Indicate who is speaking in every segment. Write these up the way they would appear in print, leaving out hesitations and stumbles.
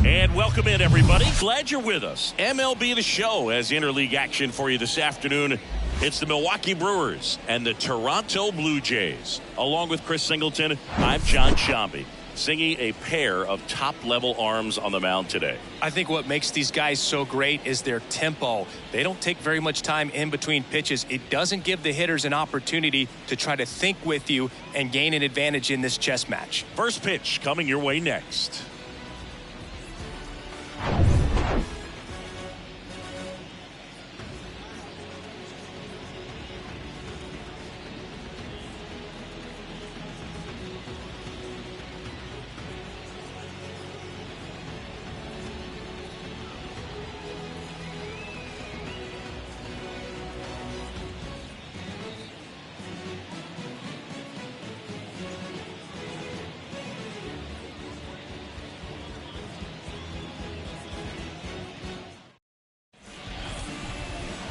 Speaker 1: And welcome in, everybody. Glad you're with us. MLB The Show has interleague action for you this afternoon. It's the Milwaukee Brewers and the Toronto Blue Jays. Along with Chris Singleton, I'm John Shambi, singing a pair of top-level arms on the mound today.
Speaker 2: I think what makes these guys so great is their tempo. They don't take very much time in between pitches. It doesn't give the hitters an opportunity to try to think with you and gain an advantage in this chess match.
Speaker 1: First pitch coming your way next.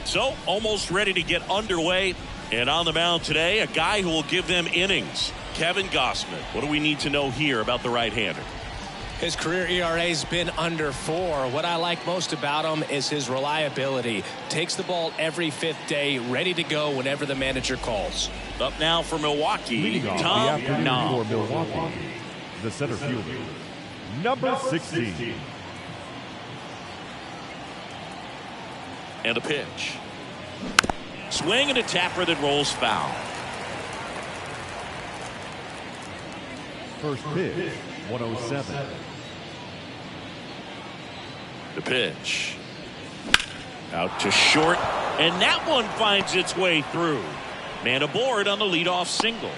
Speaker 1: So, almost ready to get underway. And on the mound today, a guy who will give them innings, Kevin Gausman. What do we need to know here about the right-hander?
Speaker 2: His career ERA's been under 4. What I like most about him is his reliability. Takes the ball every 5th day, ready to go whenever the manager calls.
Speaker 1: Up now for Milwaukee, Tom Nam.
Speaker 3: For Milwaukee, the center fielder, number 16.
Speaker 1: And a pitch. Swing and a tapper that rolls foul.
Speaker 3: First pitch, 107.
Speaker 1: The pitch. Out to short, and that one finds its way through. Man aboard on the leadoff single.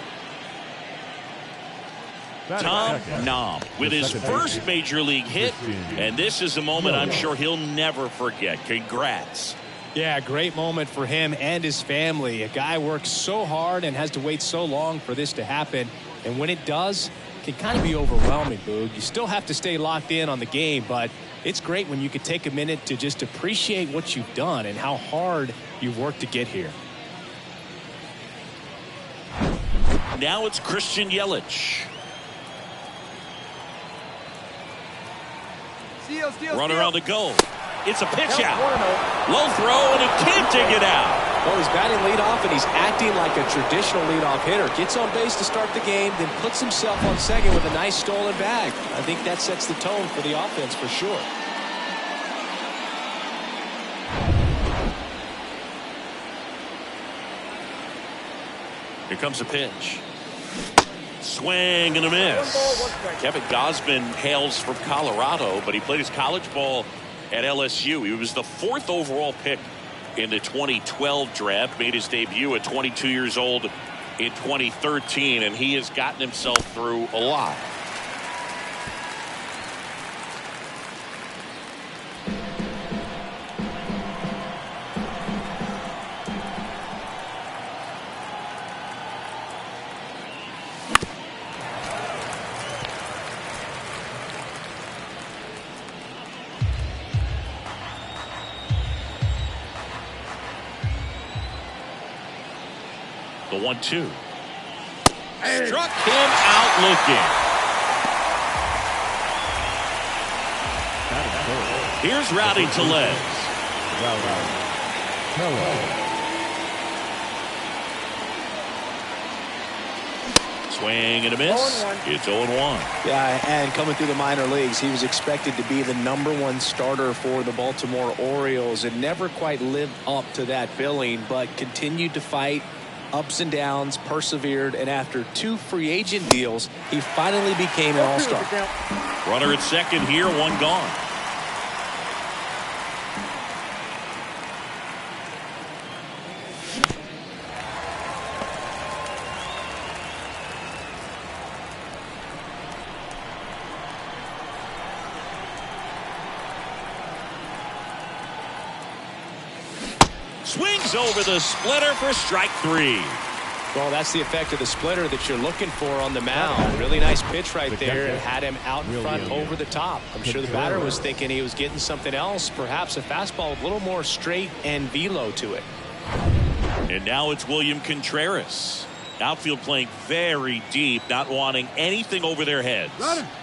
Speaker 1: Tom Nam with his first major league hit, and this is a moment I'm sure he'll never forget. Congrats.
Speaker 2: Yeah, great moment for him and his family. A guy works so hard and has to wait so long for this to happen, and when it does, it can kind of be overwhelming, Boog. You still have to stay locked in on the game, but it's great when you can take a minute to just appreciate what you've done and how hard you've worked to get here.
Speaker 1: Now it's Christian Yelich. Runner on the go. It's a pitch out. Low throw, and he can't dig it out.
Speaker 2: Well, he's batting leadoff, and he's acting like a traditional leadoff hitter. Gets on base to start the game, then puts himself on second with a nice stolen bag. I think that sets the tone for the offense for sure.
Speaker 1: Here comes a pitch. Swing and a miss. Kevin Gausman hails from Colorado, but he played his college ball at LSU. He was the 4th overall pick in the 2012 draft, made his debut at 22 years old in 2013, and he has gotten himself through a lot. The 1-2. Struck him out looking. Here's Rowdy Tellez. Swing and a miss. It's 0-1.
Speaker 4: Yeah, and coming through the minor leagues, he was expected to be the #1 starter for the Baltimore Orioles and never quite lived up to that billing, but continued to fight ups and downs, persevered, and after 2 free agent deals, he finally became an all-star.
Speaker 1: Runner at second here, 1 gone. Swings over the splitter for strike 3.
Speaker 2: Well, that's the effect of the splitter that you're looking for on the mound. Really nice pitch right there, and had him out in front over the top. I'm sure the batter was thinking he was getting something else, perhaps a fastball with a little more straight and velo to it.
Speaker 1: And now it's William Contreras. Outfield playing very deep, not wanting anything over their heads.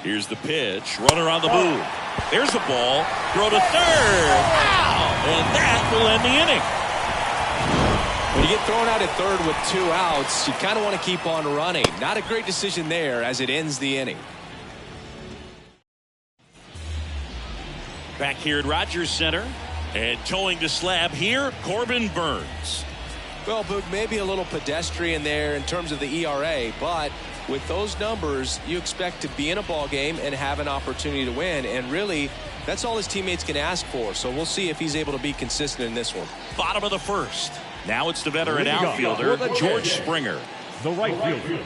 Speaker 1: Here's the pitch. Runner on the move. There's the ball. Throw to third. Wow! And that will end the inning.
Speaker 2: When you get thrown out at third with 2 outs, you kind of want to keep on running. Not a great decision there as it ends the inning.
Speaker 1: Back here at Rogers Center. And towing the slab here, Corbin Burns.
Speaker 2: Well, Boog, maybe a little pedestrian there in terms of the ERA, but with those numbers, you expect to be in a ball game and have an opportunity to win. And really, that's all his teammates can ask for. So we'll see if he's able to be consistent in this one.
Speaker 1: Bottom of the first. Now it's the veteran outfielder, George Springer.
Speaker 3: The right fielder,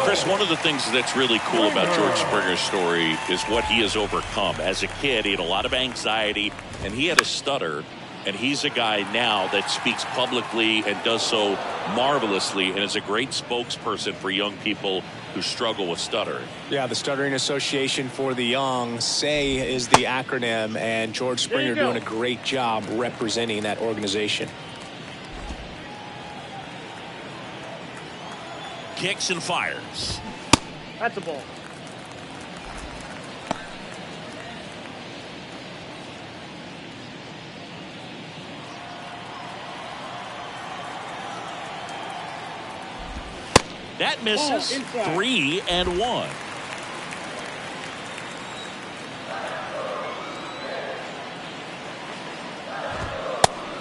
Speaker 1: Chris, one of the things that's really cool about George Springer's story is what he has overcome. As a kid, he had a lot of anxiety, and he had a stutter. And he's a guy now that speaks publicly and does so marvelously and is a great spokesperson for young people who struggle with stuttering.
Speaker 4: Yeah, the Stuttering Association for the Young, SAY is the acronym, and George Springer doing a great job representing that organization.
Speaker 1: Kicks and fires.
Speaker 5: That's a ball.
Speaker 1: That misses. 3-1.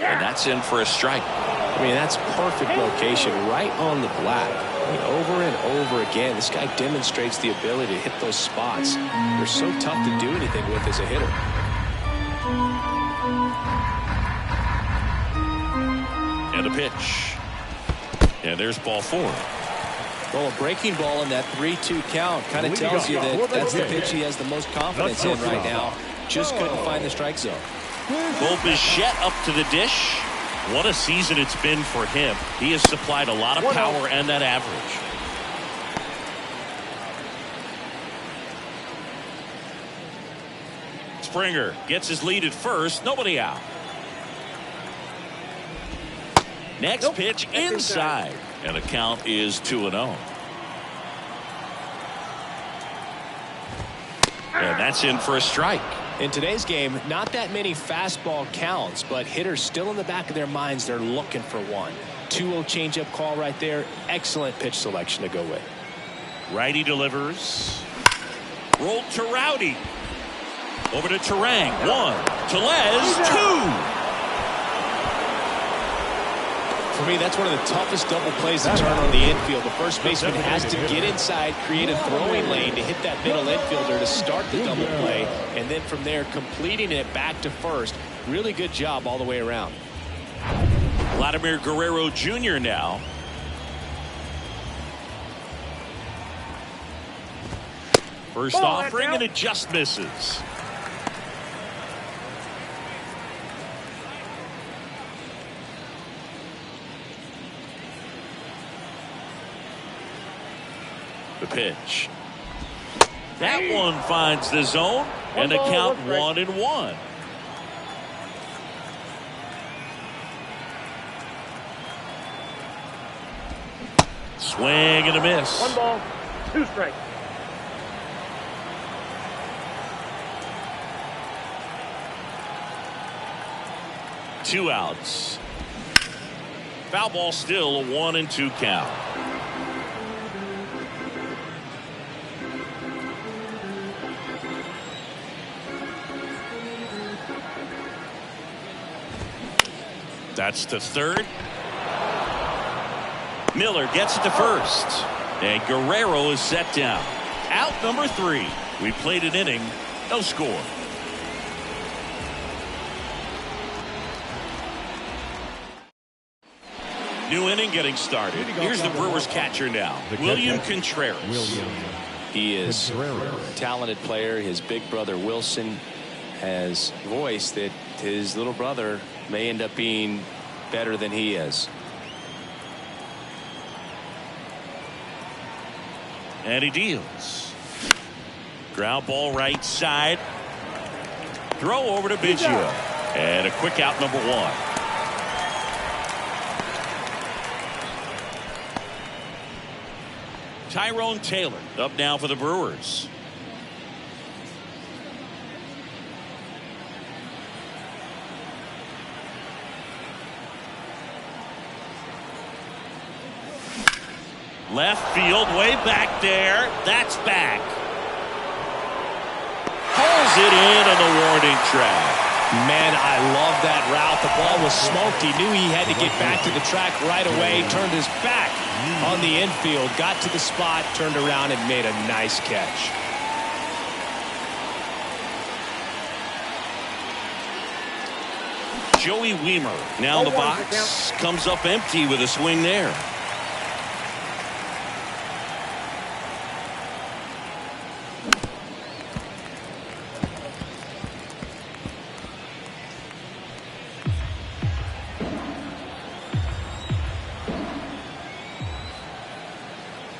Speaker 1: And that's in for a strike.
Speaker 4: I mean, that's perfect location, right on the black. I mean, over and over again, this guy demonstrates the ability to hit those spots. They're so tough to do anything with as a hitter.
Speaker 1: And a pitch. And there's ball 4.
Speaker 2: Well, a breaking ball in that 3-2 count kind of tells you that that's the pitch he has the most confidence in right now. Just couldn't find the strike zone.
Speaker 1: Bo Bichette up to the dish. What a season it's been for him. He has supplied a lot of power and that average. Springer gets his lead at first. Nobody out. Next pitch inside. And the count is 2-0. And that's in for a strike.
Speaker 2: In today's game, not that many fastball counts, but hitters still in the back of their minds, they're looking for one. 2-0 changeup call right there. Excellent pitch selection to go with.
Speaker 1: Righty delivers. Rolled to Rowdy. Over to Terang. 1. Tellez. 2.
Speaker 2: For me, that's one of the toughest double plays to turn on the infield. The first baseman has to get inside, create a throwing lane to hit that middle infielder to start the double play, and then from there completing it back to first. Really good job all the way around.
Speaker 1: Vladimir Guerrero Jr. now. First offering, and it just misses. The pitch. That one finds the zone, and the count 1-1. Swing and a miss.
Speaker 5: 1 ball, 2 strikes.
Speaker 1: Two outs. Foul ball still, a 1-2 count. That's to third. Miller gets it to first. And Guerrero is set down. Out number 3. We played an inning. No score. New inning getting started. Here's the Brewers catcher now, William Contreras.
Speaker 4: He is a talented player. His big brother Wilson has voiced that his little brother may end up being better than he is.
Speaker 1: And he deals. Ground ball right side. Throw over to Biggio. And a quick out, number 1. Tyrone Taylor up now for the Brewers. Left field, way back there. That's back. Pulls it in on the warning track.
Speaker 2: Man, I love that route. The ball was smoked. He knew he had to get back to the track right away. Turned his back on the infield. Got to the spot, turned around, and made a nice catch.
Speaker 1: Joey Weimer now in the box. Comes up empty with a swing there.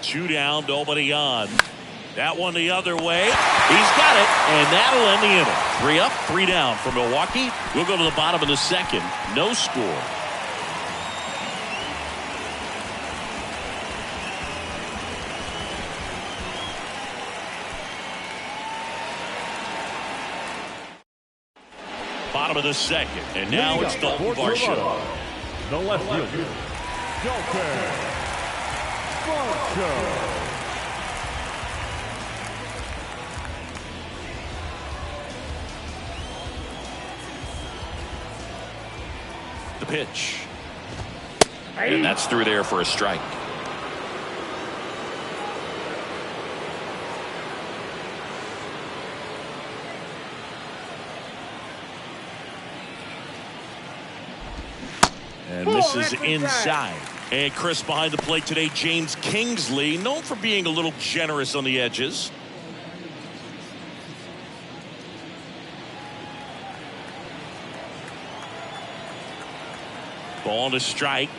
Speaker 1: Two down, nobody on. That one the other way. He's got it, and that'll end the inning. 3 up, 3 down for Milwaukee. We'll go to the bottom of the second. No score. Bottom of the second, and now it's Dalton Varsho.
Speaker 3: The left fielder, Dalton Varsho.
Speaker 1: The pitch. And that's through there for a strike. And this is inside. And Chris behind the plate today, James Kingsley, known for being a little generous on the edges. Ball to strike.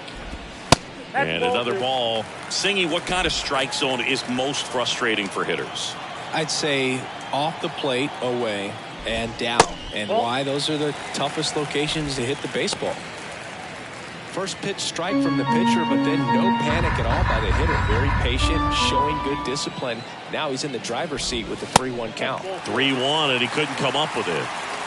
Speaker 1: And another ball. Singy, what kind of strike zone is most frustrating for hitters?
Speaker 4: I'd say off the plate, away, and down. And why? Those are the toughest locations to hit the baseball. First pitch strike from the pitcher, but then no panic at all by the hitter. Very patient, showing good discipline. Now he's in the driver's seat with the 3-1 count.
Speaker 1: 3-1, and he couldn't come up with it.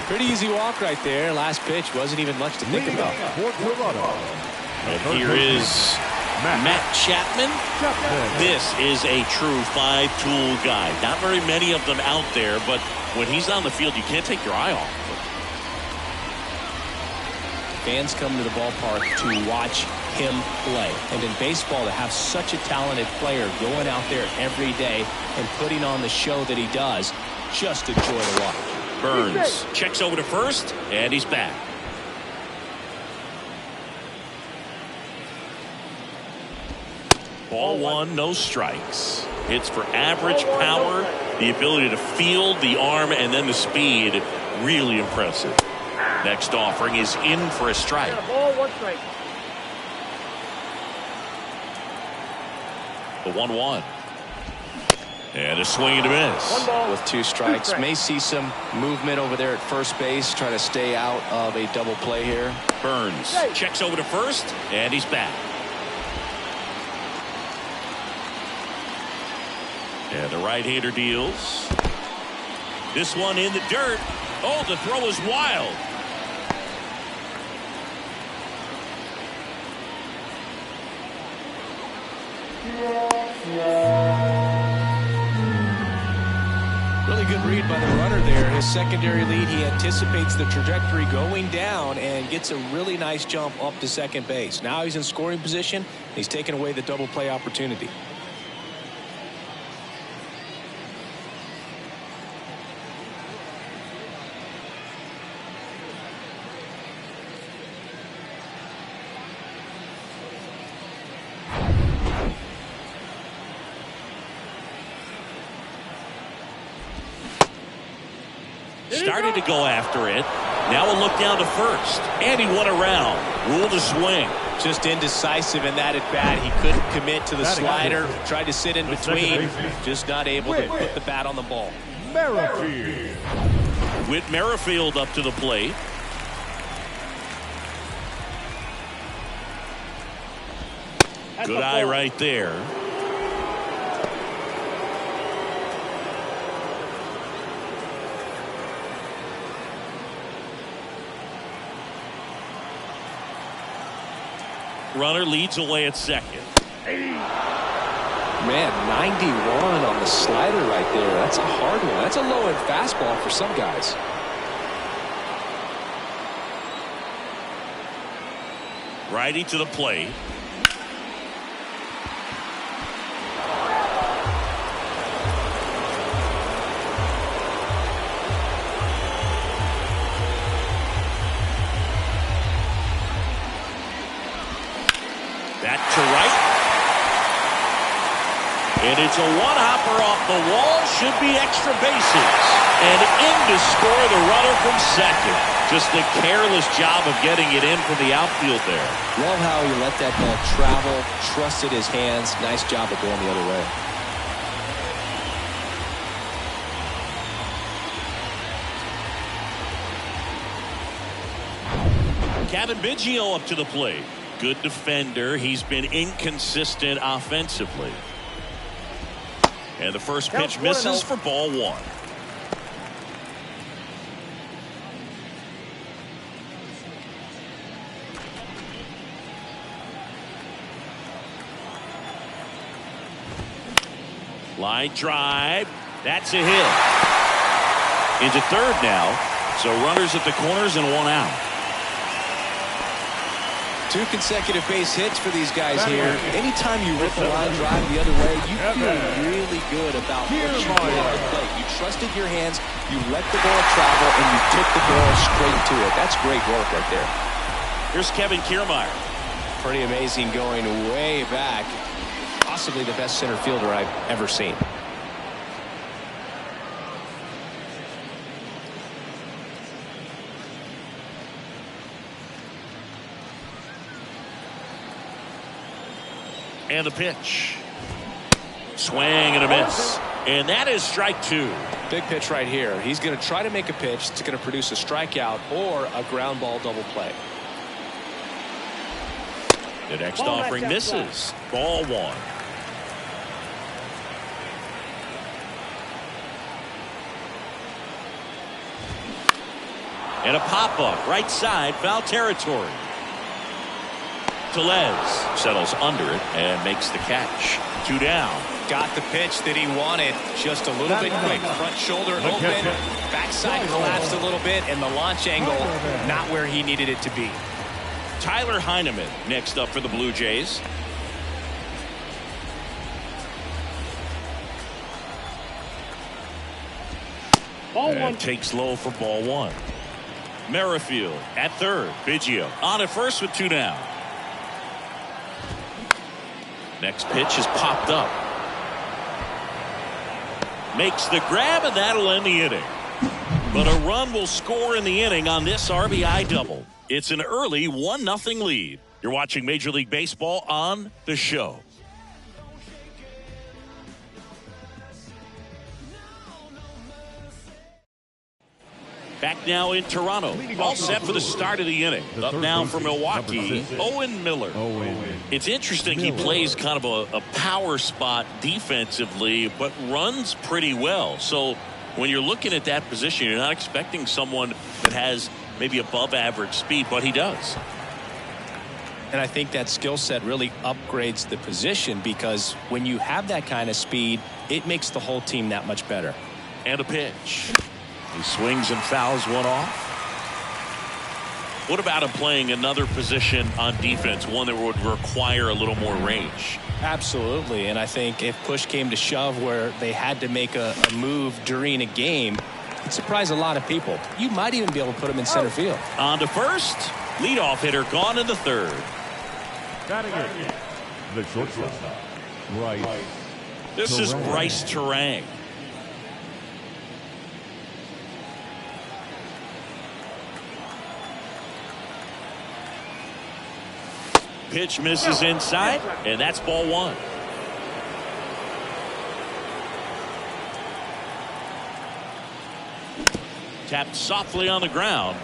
Speaker 4: Pretty easy walk right there. Last pitch wasn't even much to think about.
Speaker 1: And here is Matt Chapman. This is a true 5-tool guy. Not very many of them out there, but when he's on the field, you can't take your eye off him.
Speaker 4: Fans come to the ballpark to watch him play. And in baseball, to have such a talented player going out there every day and putting on the show that he does, just a joy to watch.
Speaker 1: Burns checks over to first, and he's back. Ball 1, no strikes. Hits for average power, the ability to field, the arm, and then the speed. Really impressive. Next offering is in for a strike.
Speaker 5: Ball, 1 strike.
Speaker 1: The 1-1. And a swing and a miss.
Speaker 4: With 2 strikes. May see some movement over there at first base. Try to stay out of a double play here.
Speaker 1: Burns checks over to first, and he's back. And the right-hander deals. This one in the dirt. Oh, the throw is wild.
Speaker 4: Really good read by the runner there. His secondary lead, he anticipates the trajectory going down and gets a really nice jump up to second base. Now he's in scoring position. He's taken away the double play opportunity.
Speaker 1: Started to go after it. Now a look down to first. And he went around. Ruled a swing.
Speaker 2: Just indecisive in that at bat. He couldn't commit to the slider. Tried to sit in between. Just not able to put the bat on the ball.
Speaker 3: Merrifield.
Speaker 1: Whit Merrifield up to the plate. Good eye right there. Runner leads away at second.
Speaker 4: Man, 91 on the slider right there. That's a hard one. That's a low-end fastball for some guys.
Speaker 1: Righty to the plate. That to right. And it's a one-hopper off the wall. Should be extra bases. And in to score the runner from second. Just a careless job of getting it in from the outfield there.
Speaker 4: Love how he let that ball travel, trusted his hands. Nice job of going the other way.
Speaker 1: Kevin Biggio up to the plate. Good defender. He's been inconsistent offensively. And the first pitch misses for ball one. Line drive. That's a hit. Into third now. So runners at the corners and one out.
Speaker 4: 2 consecutive base hits for these guys here. Anytime you rip a line drive the other way, you feel really good about what you did on the plate. You trusted your hands, you let the ball travel, and you took the ball straight to it. That's great work right there.
Speaker 1: Here's Kevin Kiermaier.
Speaker 4: Pretty amazing, going way back. Possibly the best center fielder I've ever seen.
Speaker 1: And the pitch. Swing and a miss. And that is strike 2.
Speaker 4: Big pitch right here. He's going to try to make a pitch that's going to produce a strikeout or a ground ball double play.
Speaker 1: The next offering misses. Ball 1. And a pop-up right side, foul territory. Tellez settles under it and makes the catch. 2 down.
Speaker 2: Got the pitch that he wanted. Just a little bit quick. Front shoulder open. Backside collapsed a little bit. And the launch angle not where he needed it to be.
Speaker 1: Tyler Heineman next up for the Blue Jays.
Speaker 5: Ball 1.
Speaker 1: Takes low for ball 1. Merrifield at third. Biggio on at first with 2 down. Next pitch is popped up. Makes the grab, and that'll end the inning. But a run will score in the inning on this RBI double. It's an early 1-0 lead. You're watching Major League Baseball on The Show. Back now in Toronto. All set for the start of the inning. Up now for Milwaukee, Owen Miller. It's interesting, he plays kind of a power spot defensively, but runs pretty well. So when you're looking at that position, you're not expecting someone that has maybe above average speed, but he does.
Speaker 2: And I think that skill set really upgrades the position, because when you have that kind of speed, it makes the whole team that much better.
Speaker 1: And a pitch. He swings and fouls one off. What about him playing another position on defense, one that would require a little more range?
Speaker 2: Absolutely. And I think if push came to shove where they had to make a move during a game, it'd surprise a lot of people. You might even be able to put him in center field.
Speaker 1: On to first. Leadoff hitter gone in the third.
Speaker 3: Batting it, the shortstop, Bryce.
Speaker 1: This is Bryce Terang. Pitch misses inside, and that's ball 1. Tapped softly on the ground.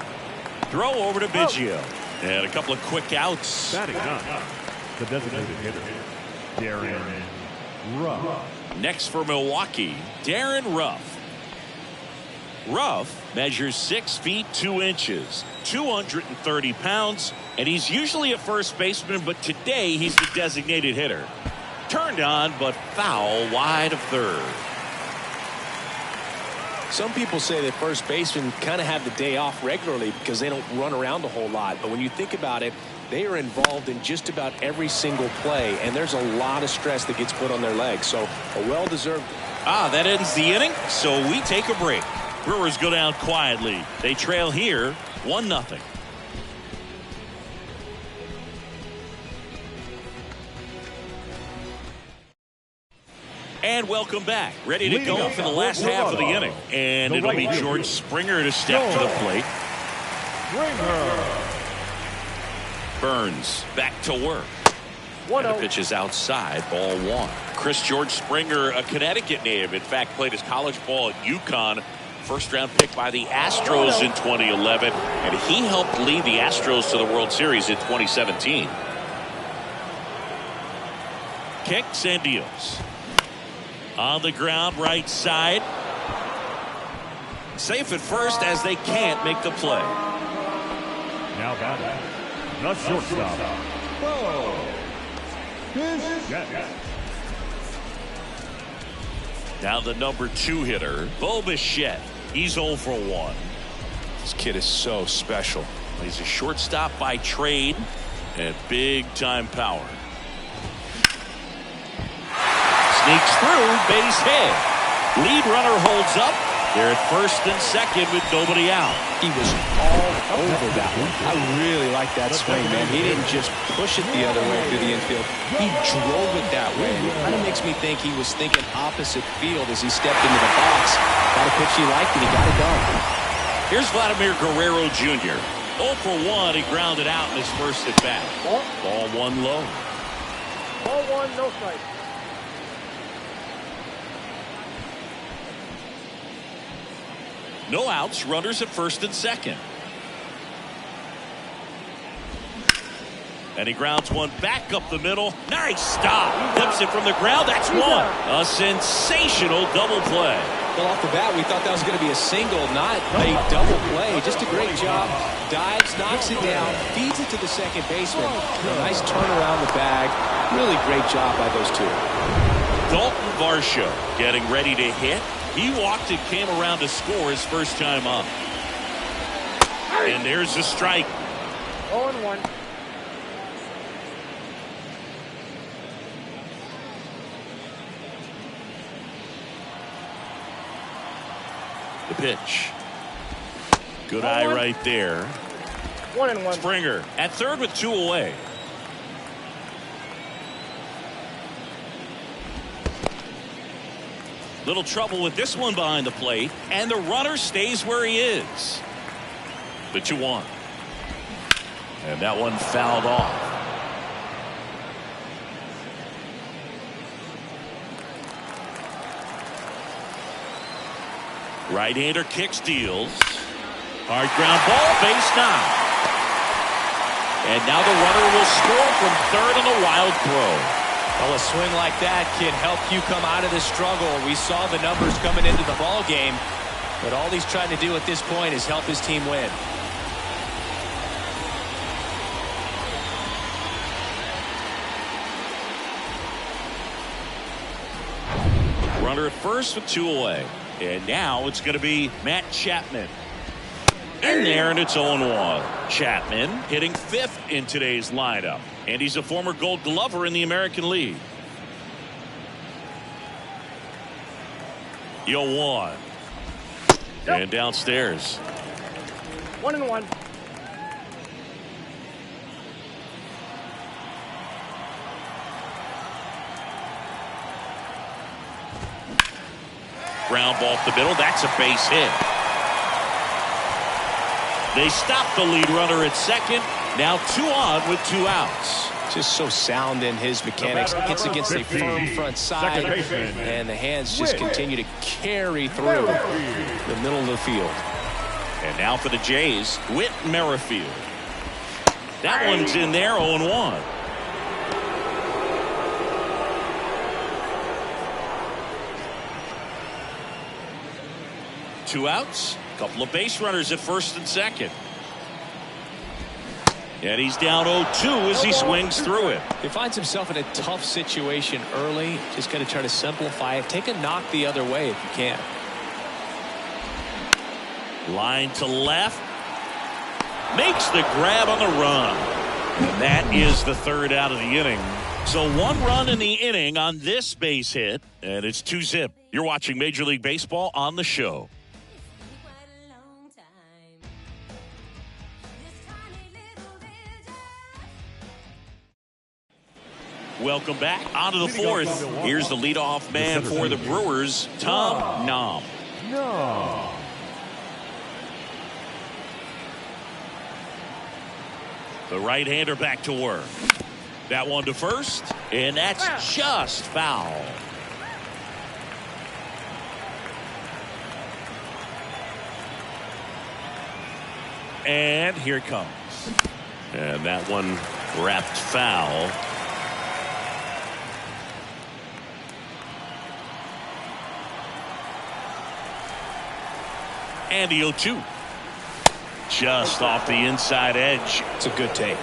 Speaker 1: Throw over to Biggio. And a couple of quick outs.
Speaker 3: Batting up, the designated hitter, Darren Ruff.
Speaker 1: Next for Milwaukee, Darren Ruff. Ruff measures 6 feet 2 inches, 230 pounds, and he's usually a first baseman, but today he's the designated hitter. Turned on, but foul wide of third.
Speaker 4: Some people say that first basemen kind of have the day off regularly because they don't run around a whole lot. But when you think about it, they are involved in just about every single play, and there's a lot of stress that gets put on their legs. So a well-deserved.
Speaker 1: That ends the inning, so we take a break. Brewers go down quietly. They trail here 1-0. And welcome back. Ready to go for the last half of the inning. And it'll be George Springer to step to the plate. Burns back to work. And the pitch is outside, ball 1. George Springer, a Connecticut native. In fact, played his college ball at UConn. First-round pick by the Astros in 2011. And he helped lead the Astros to the World Series in 2017. Kicks and deals. On the ground, right side. Safe at first as they can't make the play.
Speaker 3: Now batting, the shortstop.
Speaker 1: Now the number 2 hitter, Bo Bichette. He's 0 for 1.
Speaker 4: This kid is so special.
Speaker 1: He's a shortstop by trade and big-time power. Sneaks through, base hit. Lead runner holds up. They're at first and second with nobody out.
Speaker 4: He was all over that one. I really like that swing, man. He didn't just push it the other way through the infield. He drove it that way. It kind of makes me think he was thinking opposite field as he stepped into the box. Got a pitch he liked, and he got it done.
Speaker 1: Here's Vladimir Guerrero Jr. 0 for 1. He grounded out in his first at bat. Ball 1 low.
Speaker 5: Ball 1, no strike.
Speaker 1: No outs, runners at first and second. And he grounds one back up the middle. Nice stop. Flips it from the ground. That's one. A sensational double play.
Speaker 4: Well, off the bat, we thought that was going to be a single, not a double play. Just a great job. Dives, knocks it down, feeds it to the second baseman. A nice turn around the bag. Really great job by those two.
Speaker 1: Dalton Varsho getting ready to hit. He walked and came around to score his first time up. And there's a strike.
Speaker 5: 0-1.
Speaker 1: The pitch. Good eye right there.
Speaker 5: 1-1.
Speaker 1: Springer at third with 2 away. Little trouble with this one behind the plate, and the runner stays where he is. The 2-1. And that one fouled off. Right-hander kicks, deals. Hard ground ball, base knock. And now the runner will score from third on a wild throw.
Speaker 2: Well, a swing like that can help you come out of the struggle. We saw the numbers coming into the ball game, but all he's trying to do at this point is help his team win.
Speaker 1: Runner at first with 2 away. And now it's going to be Matt Chapman. In there, and it's 0-1. Chapman hitting 5th in today's lineup. And he's a former Gold Glover in the American League. 0-1. And downstairs.
Speaker 5: 1-1.
Speaker 1: Ground ball up the middle. That's a base hit. They stop the lead runner at second. Now 2 on with 2 outs.
Speaker 4: Just so sound in his mechanics. Hits against a firm front side, and the hands just continue to carry through the middle of the field.
Speaker 1: And now for the Jays, Whit Merrifield. That one's in there, 0-1. 2 outs. A couple of base runners at first and second. And he's down 0-2 as he swings through it.
Speaker 4: He finds himself in a tough situation early. Just got to try to simplify it. Take a knock the other way if you can.
Speaker 1: Line to left. Makes the grab on the run. And that is the 3rd out of the inning. So 1 run in the inning on this base hit. And it's 2-zip. You're watching Major League Baseball on the show. Welcome back onto the 4th. Here's the leadoff man for the Brewers, Tom Nom.
Speaker 3: No.
Speaker 1: The right-hander back to work. That one to first, and that's just foul. And here it comes. And that one wrapped foul. And the 0-2. Just off the inside edge.
Speaker 4: It's a good take.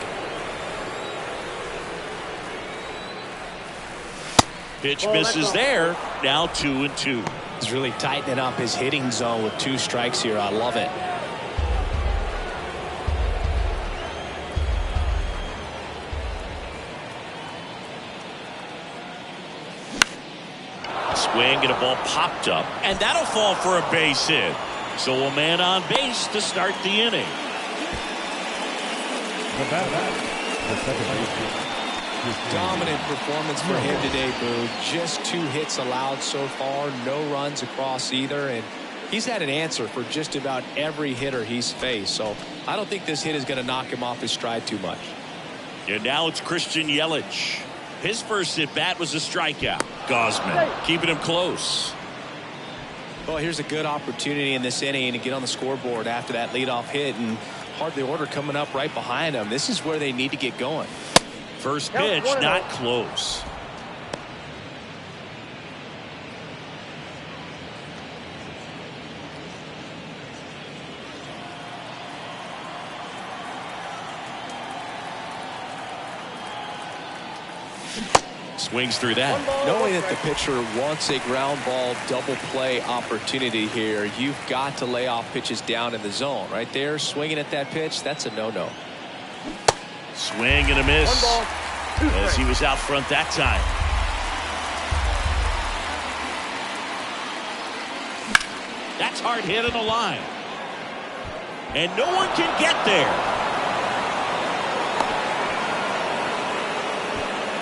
Speaker 1: Pitch misses there. Now 2-2.
Speaker 4: He's really tightening up his hitting zone with 2 strikes here. I love it.
Speaker 1: Swing and a ball popped up. And that'll fall for a base hit. So a man on base to start the inning.
Speaker 3: The second baseman.
Speaker 4: Dominant performance for him today, Boo. Just 2 hits allowed so far. No runs across either. And he's had an answer for just about every hitter he's faced. So I don't think this hit is going to knock him off his stride too much.
Speaker 1: And now it's Christian Yelich. His first at bat was a strikeout. Gosman keeping him close.
Speaker 4: Well, here's a good opportunity in this inning to get on the scoreboard after that leadoff hit, and hardly order coming up right behind him. This is where they need to get going.
Speaker 1: First pitch, not close. Swings through that.
Speaker 4: Knowing that the pitcher wants a ground ball double play opportunity here, you've got to lay off pitches down in the zone. Right there, swinging at that pitch, that's a no-no.
Speaker 1: Swing and a miss as he was out front that time. That's hard hit in the line. And no one can get there.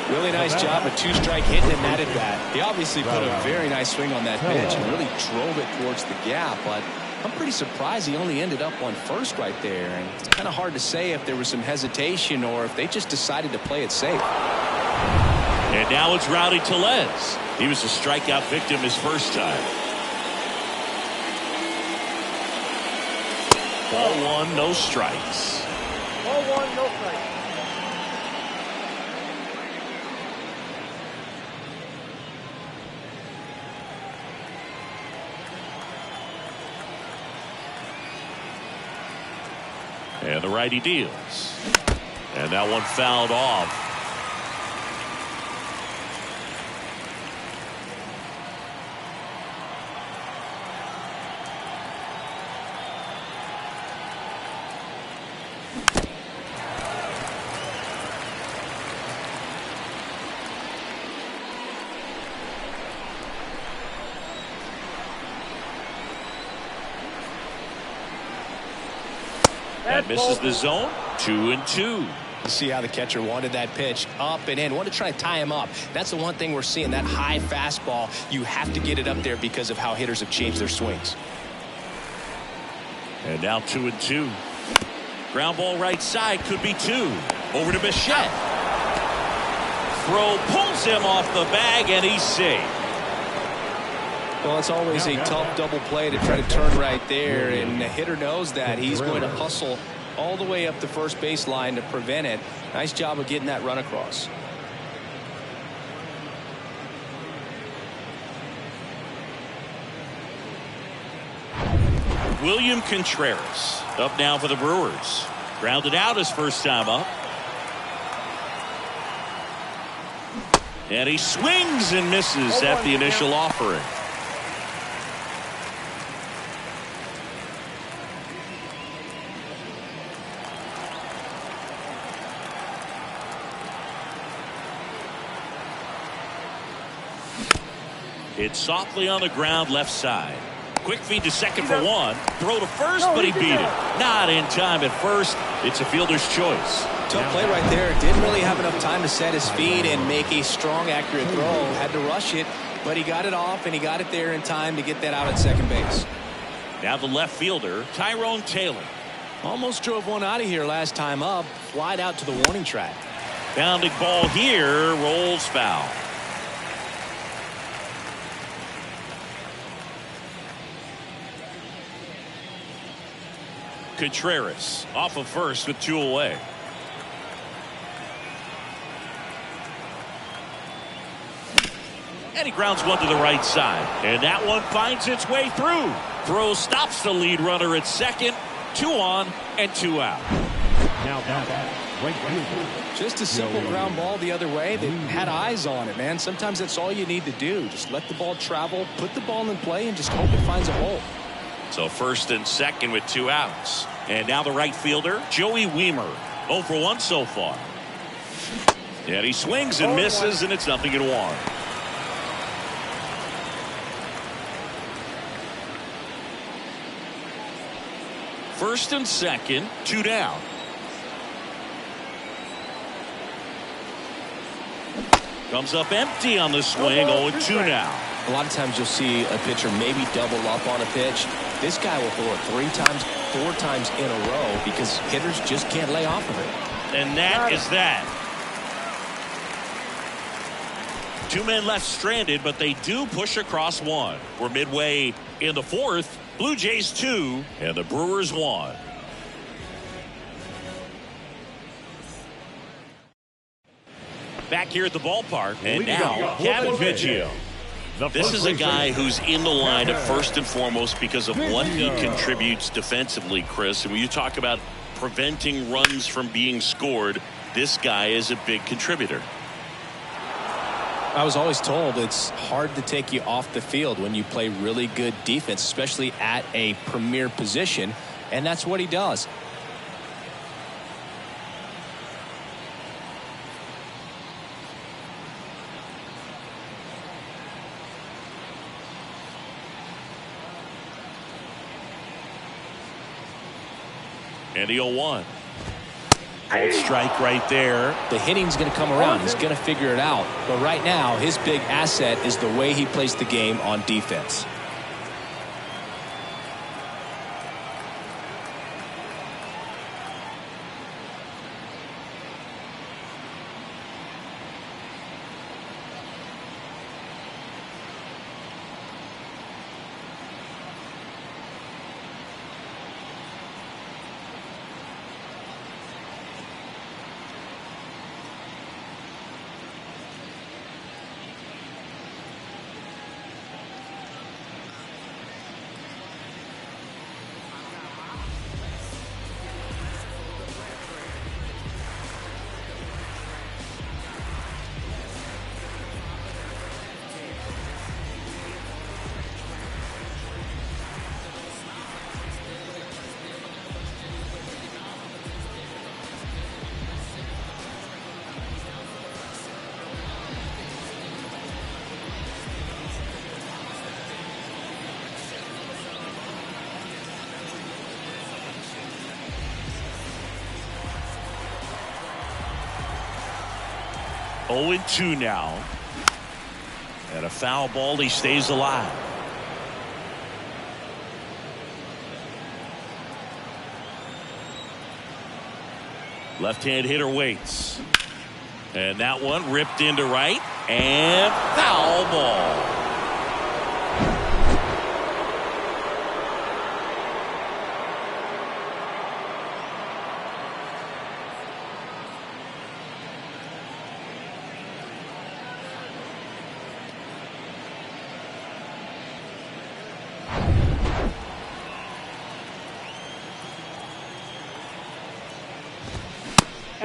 Speaker 4: Really nice job, a 2-strike hitting him that at bat. He obviously put a very nice swing on that pitch and really drove it towards the gap, but I'm pretty surprised he only ended up on first right there. And it's kind of hard to say if there was some hesitation or if they just decided to play it safe.
Speaker 1: And now it's Rowdy Tellez. He was a strikeout victim his first time. Ball 1, no strikes.
Speaker 5: Ball 1, no strikes.
Speaker 1: And the righty deals. And that one fouled off. And misses the zone. 2-2.
Speaker 4: You see how the catcher wanted that pitch up and in. Wanted to try to tie him up. That's the one thing we're seeing, that high fastball. You have to get it up there because of how hitters have changed their swings.
Speaker 1: And now 2-2. Ground ball right side, could be 2. Over to Bichette. Throw pulls him off the bag, and he's safe.
Speaker 4: Well, it's always a tough double play to try to turn right there, and the hitter knows that. He's going to hustle all the way up the first baseline to prevent it. Nice job of getting that run across.
Speaker 1: William Contreras up now for the Brewers. Grounded out his first time up. And he swings and misses at the initial offering. It's softly on the ground left side. Quick feed to second for one. Throw to first, but he beat it. Not in time at first. It's a fielder's choice.
Speaker 4: Tough play right there. Didn't really have enough time to set his feet and make a strong, accurate throw. Had to rush it, but he got it off, and he got it there in time to get that out at second base.
Speaker 1: Now the left fielder, Tyrone Taylor.
Speaker 4: Almost drove one out of here last time up. Flied out to the warning track.
Speaker 1: Bounding ball here. Rolls foul. Contreras off of first with 2 away. And he grounds one to the right side. And that one finds its way through. Throw stops the lead runner at second. 2 on and 2 out.
Speaker 3: Now right fielder.
Speaker 4: Just a simple ground ball the other way that had eyes on it, man. Sometimes that's all you need to do. Just let the ball travel, put the ball in play, and just hope it finds a hole.
Speaker 1: So first and second with 2 outs. And now the right fielder, Joey Wiemer. 0 for 1 so far. And he swings and misses, and it's 0-1. First and second, 2 down. Comes up empty on the swing, 0-2 now.
Speaker 4: A lot of times you'll see a pitcher maybe double up on a pitch. This guy will throw it 3 times, 4 times in a row because hitters just can't lay off of it.
Speaker 1: And that is that. 2 men left stranded, but they do push across 1. We're midway in the 4th. Blue Jays 2 and the Brewers 1. Back here at the ballpark, and now Kevin Biggio. This is a guy who's in the lineup first and foremost because of what he contributes defensively, Chris. And when you talk about preventing runs from being scored, this guy is a big contributor.
Speaker 4: I was always told it's hard to take you off the field when you play really good defense, especially at a premier position, and that's what he does.
Speaker 1: And the 0-1. Called strike right there.
Speaker 4: The hitting's going to come around. He's going to figure it out. But right now, his big asset is the way he plays the game on defense.
Speaker 1: Oh, 0-2 now. And a foul ball, he stays alive. Left-hand hitter waits. And that one ripped into right. And foul ball.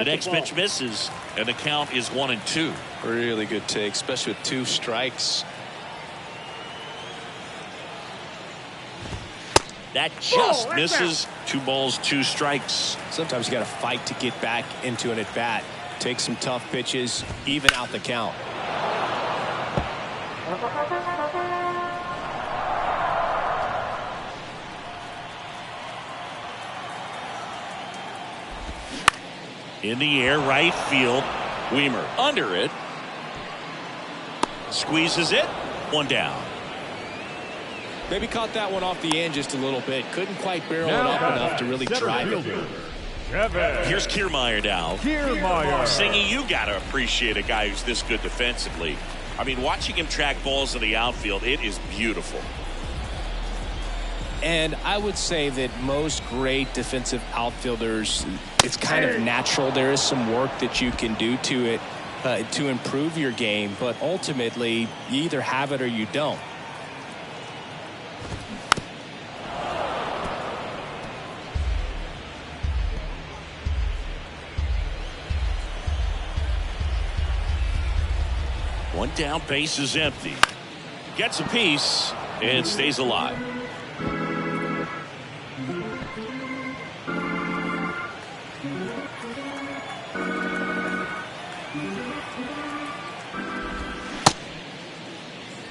Speaker 1: The next pitch misses, and the count is 1-2.
Speaker 4: Really good take, especially with 2 strikes.
Speaker 1: That just misses. 2 balls, 2 strikes.
Speaker 2: Sometimes you got to fight to get back into an at-bat. Take some tough pitches, even out the count.
Speaker 1: In the air, right field. Weimer under it. Squeezes it. 1 down.
Speaker 2: Maybe caught that one off the end just a little bit. Couldn't quite barrel it up enough to really drive it.
Speaker 1: Here's Kiermaier now. Singy, you got to appreciate a guy who's this good defensively. I mean, watching him track balls in the outfield, it is beautiful.
Speaker 2: And I would say that most great defensive outfielders, it's kind of natural. There is some work that you can do to it to improve your game, but ultimately you either have it or you don't.
Speaker 1: One down, base is empty. Gets a piece and stays alive.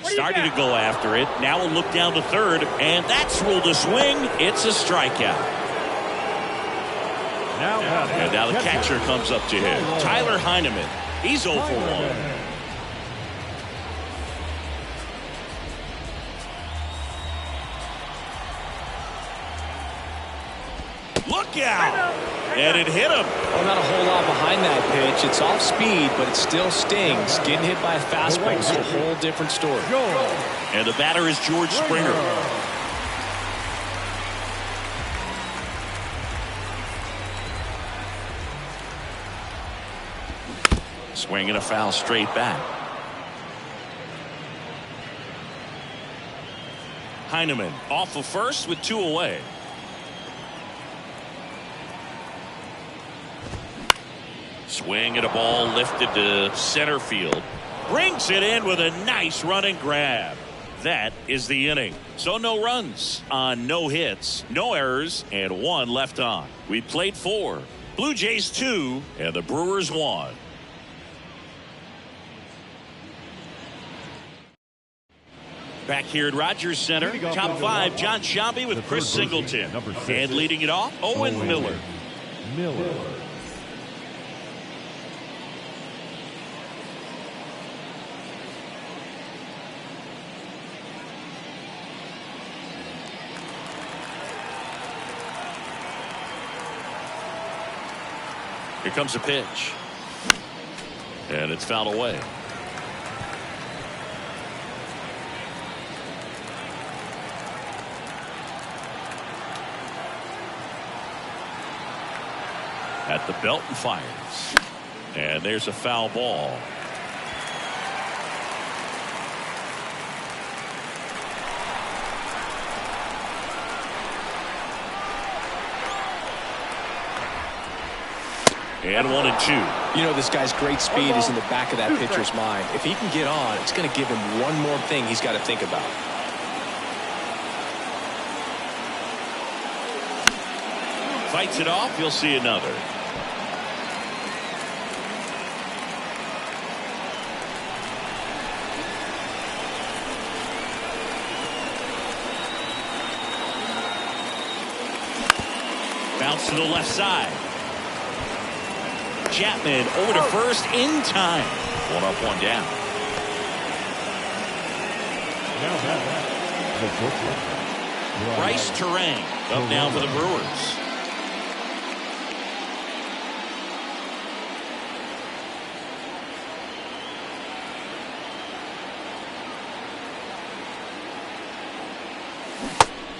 Speaker 1: Starting to go after it. Now we'll look down to third, and that's ruled a swing. It's a strikeout. And now the catcher comes up to him. Tyler Heineman. He's 0 for 1. Look out! And it hit him.
Speaker 2: Well, not a whole lot behind that pitch. It's off speed, but it still stings. Getting hit by a fastball is a whole different story.
Speaker 1: And the batter is George Springer. Swinging a foul straight back. Heineman off of first with 2 away. Swing at a ball lifted to center field. Brings it in with a nice running grab. That is the inning. So no runs on no hits, no errors, and 1 left on. We played 4. Blue Jays 2 and the Brewers 1. Back here at Rogers Center, top 5, John Sciambi with Chris Singleton. And leading it off, Owen Miller. Here comes a pitch. And it's fouled away. At the belt and fires. And there's a foul ball. And 1-2.
Speaker 2: You know, this guy's great speed is in the back of that pitcher's mind. If he can get on, it's going to give him one more thing he's got to think about.
Speaker 1: Fights it off. You'll see another. Bounce to the left side. Chapman over to first in time. 1 up, 1 down. Bryce Terang up now for the Brewers.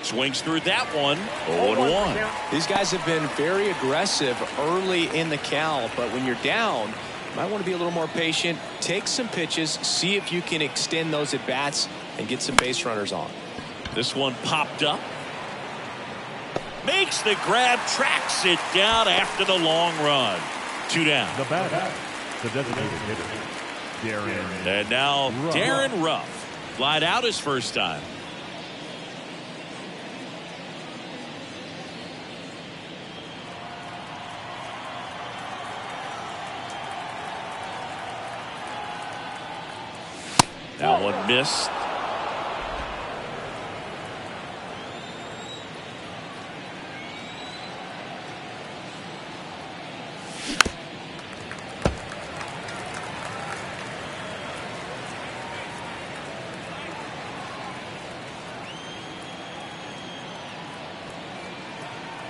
Speaker 1: Swings through that one. 0-1.
Speaker 2: These guys have been very aggressive early in the count, but when you're down, you might want to be a little more patient. Take some pitches, see if you can extend those at bats and get some base runners on.
Speaker 1: This one popped up. Makes the grab, tracks it down after the long run. 2 down.
Speaker 3: The batter, the designated hitter, Darren.
Speaker 1: And now Darren Ruff. Flied out his first time. That one missed.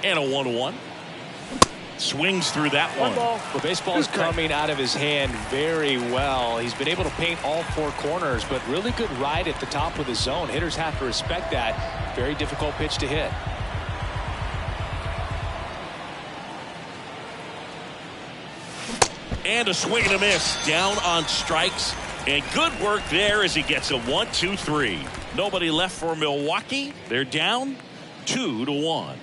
Speaker 1: And a 1-1. Swings through that one.
Speaker 4: Well, baseball is coming out of his hand very well. He's been able to paint all 4 corners, but really good ride at the top of the zone. Hitters have to respect that. Very difficult pitch to hit.
Speaker 1: And a swing and a miss. Down on strikes. And good work there as he gets a 1-2-3. Nobody left for Milwaukee. They're down 2-1.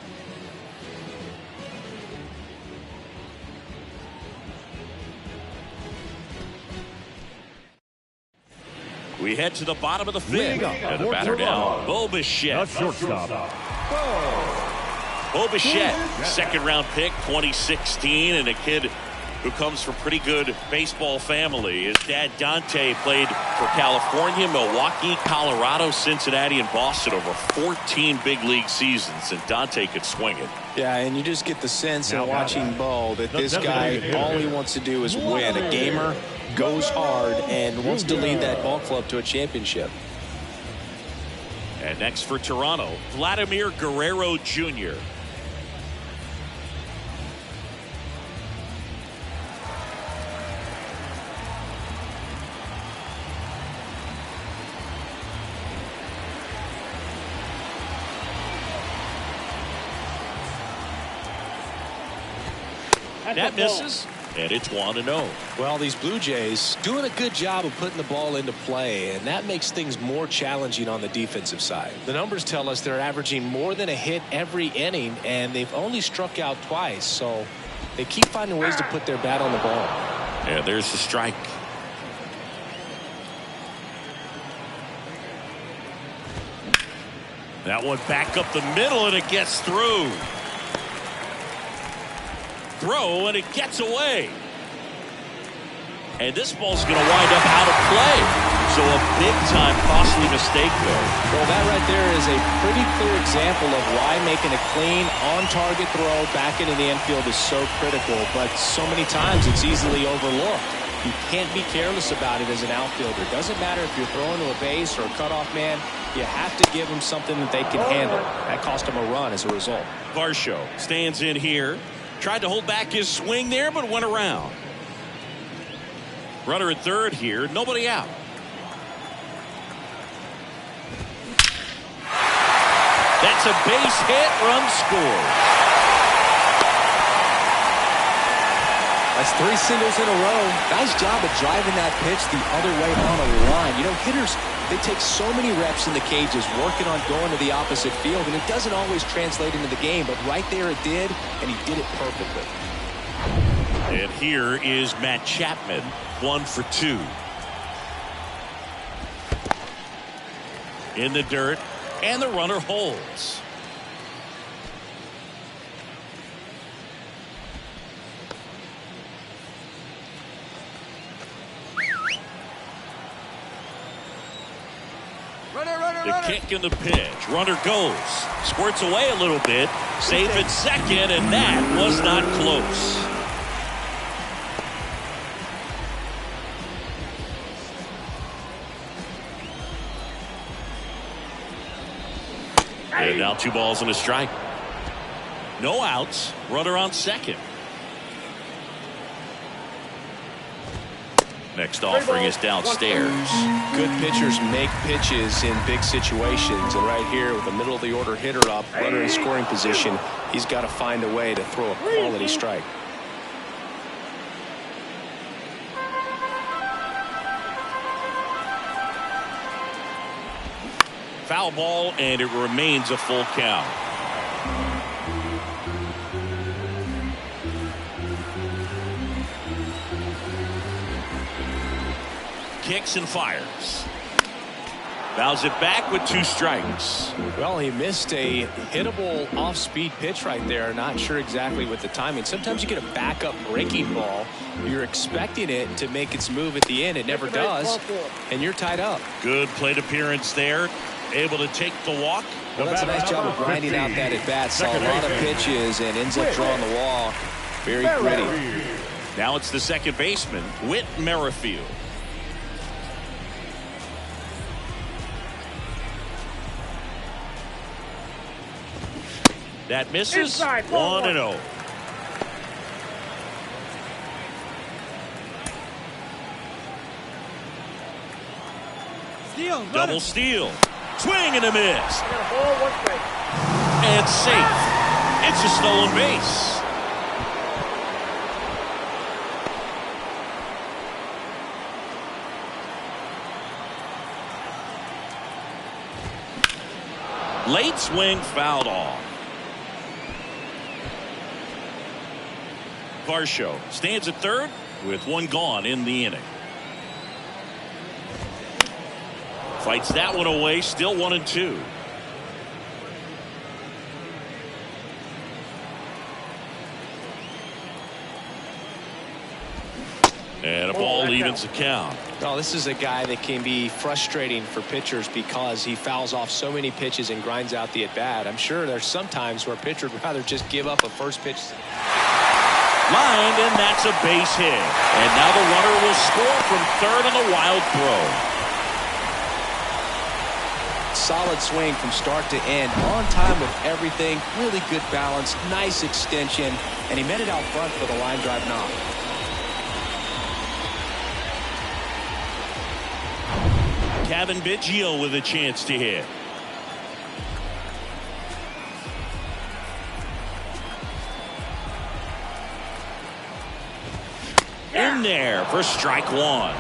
Speaker 1: We head to the bottom of the 5th. And the batter down, Bo Bichette.
Speaker 3: The shortstop.
Speaker 1: Bo Bichette, 2nd round pick, 2016, and a kid who comes from pretty good baseball family. His dad Dante played for California, Milwaukee, Colorado, Cincinnati, and Boston over 14 big league seasons, and Dante could swing it.
Speaker 4: Yeah, and you just get the sense in watching Bo that this guy, all he wants to do is win. A gamer, goes hard, and wants to lead that ball club to a championship.
Speaker 1: And next for Toronto, Vladimir Guerrero Jr. That misses, and it's 1-0.
Speaker 4: Well, these Blue Jays doing a good job of putting the ball into play, and that makes things more challenging on the defensive side. The numbers tell us they're averaging more than a hit every inning, and they've only struck out twice, so they keep finding ways to put their bat on the ball.
Speaker 1: And there's the strike. That one back up the middle, and it gets through. Throw, and it gets away. And this ball's going to wind up out of play. So a big-time costly mistake there.
Speaker 4: Well, that right there is a pretty clear example of why making a clean, on-target throw back into the infield is so critical. But so many times it's easily overlooked. You can't be careless about it as an outfielder. It doesn't matter if you're throwing to a base or a cutoff man. You have to give them something that they can handle. That cost them a run as a result.
Speaker 1: Varsho stands in here. Tried to hold back his swing there, but went around. Runner at third here. Nobody out. That's a base hit. Run scored.
Speaker 4: That's 3 singles in a row. Nice job of driving that pitch the other way on a line. You know, hitters, they take so many reps in the cages working on going to the opposite field, and it doesn't always translate into the game, but right there it did, and he did it perfectly.
Speaker 1: And here is Matt Chapman, 1 for 2. In the dirt, and the runner holds. The kick and the pitch. Runner goes. Squirts away a little bit. Safe at second, and that was not close. And now 2 balls and a strike. No outs. Runner on second. Next offering is downstairs.
Speaker 4: Good pitchers make pitches in big situations, and right here with the middle of the order hitter up, runner in scoring position, he's got to find a way to throw a quality strike.
Speaker 1: Foul ball, and it remains a full count. kicks and fires. Fouls it back with 2 strikes.
Speaker 4: Well, he missed a hittable off-speed pitch right there. Not sure exactly with the timing. Sometimes you get a backup breaking ball. You're expecting it to make its move at the end. It never does, and you're tied up.
Speaker 1: Good plate appearance there. Able to take the walk.
Speaker 4: Well, that's a nice job of grinding out that at-bat. Saw a lot of pitches and ends up drawing the walk. Very gritty.
Speaker 1: Now it's the second baseman, Whit Merrifield. That misses. 1-0. Double steal. Swing and a miss. And safe. It's a stolen base. Late swing fouled off. Varsho stands at third with 1 gone in the inning. Fights that one away, still 1-2. And a ball evens the count.
Speaker 4: Well, this is a guy that can be frustrating for pitchers because he fouls off so many pitches and grinds out the at-bat. I'm sure there's some times where a pitcher would rather just give up a first pitch.
Speaker 1: Lined, and that's a base hit. And now the runner will score from third on a wild throw.
Speaker 4: Solid swing from start to end, on time with everything, really good balance, nice extension, and he met it out front for the line drive knock.
Speaker 1: Kevin Biggio with a chance to hit. In there for strike 1.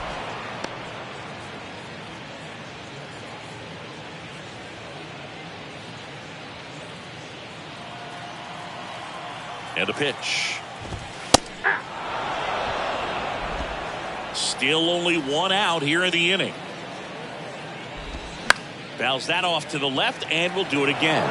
Speaker 1: And the pitch. Still only 1 out here in the inning. Fouls that off to the left, and will do it again.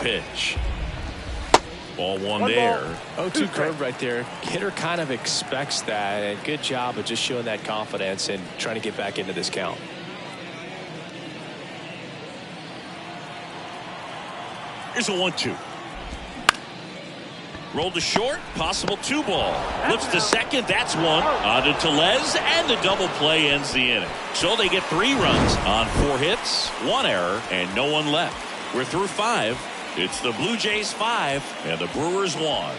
Speaker 1: Pitch. Ball 1 there.
Speaker 4: 0-2 curve right there. Hitter kind of expects that, and good job of just showing that confidence and trying to get back into this count.
Speaker 1: Here's a 1-2. Rolled to short, possible 2 ball. Flips to second, that's 1. On to Tellez, and the double play ends the inning. So they get 3 runs on 4 hits, 1 error, and no one left. We're through 5. It's the Blue Jays 5 and the Brewers 1.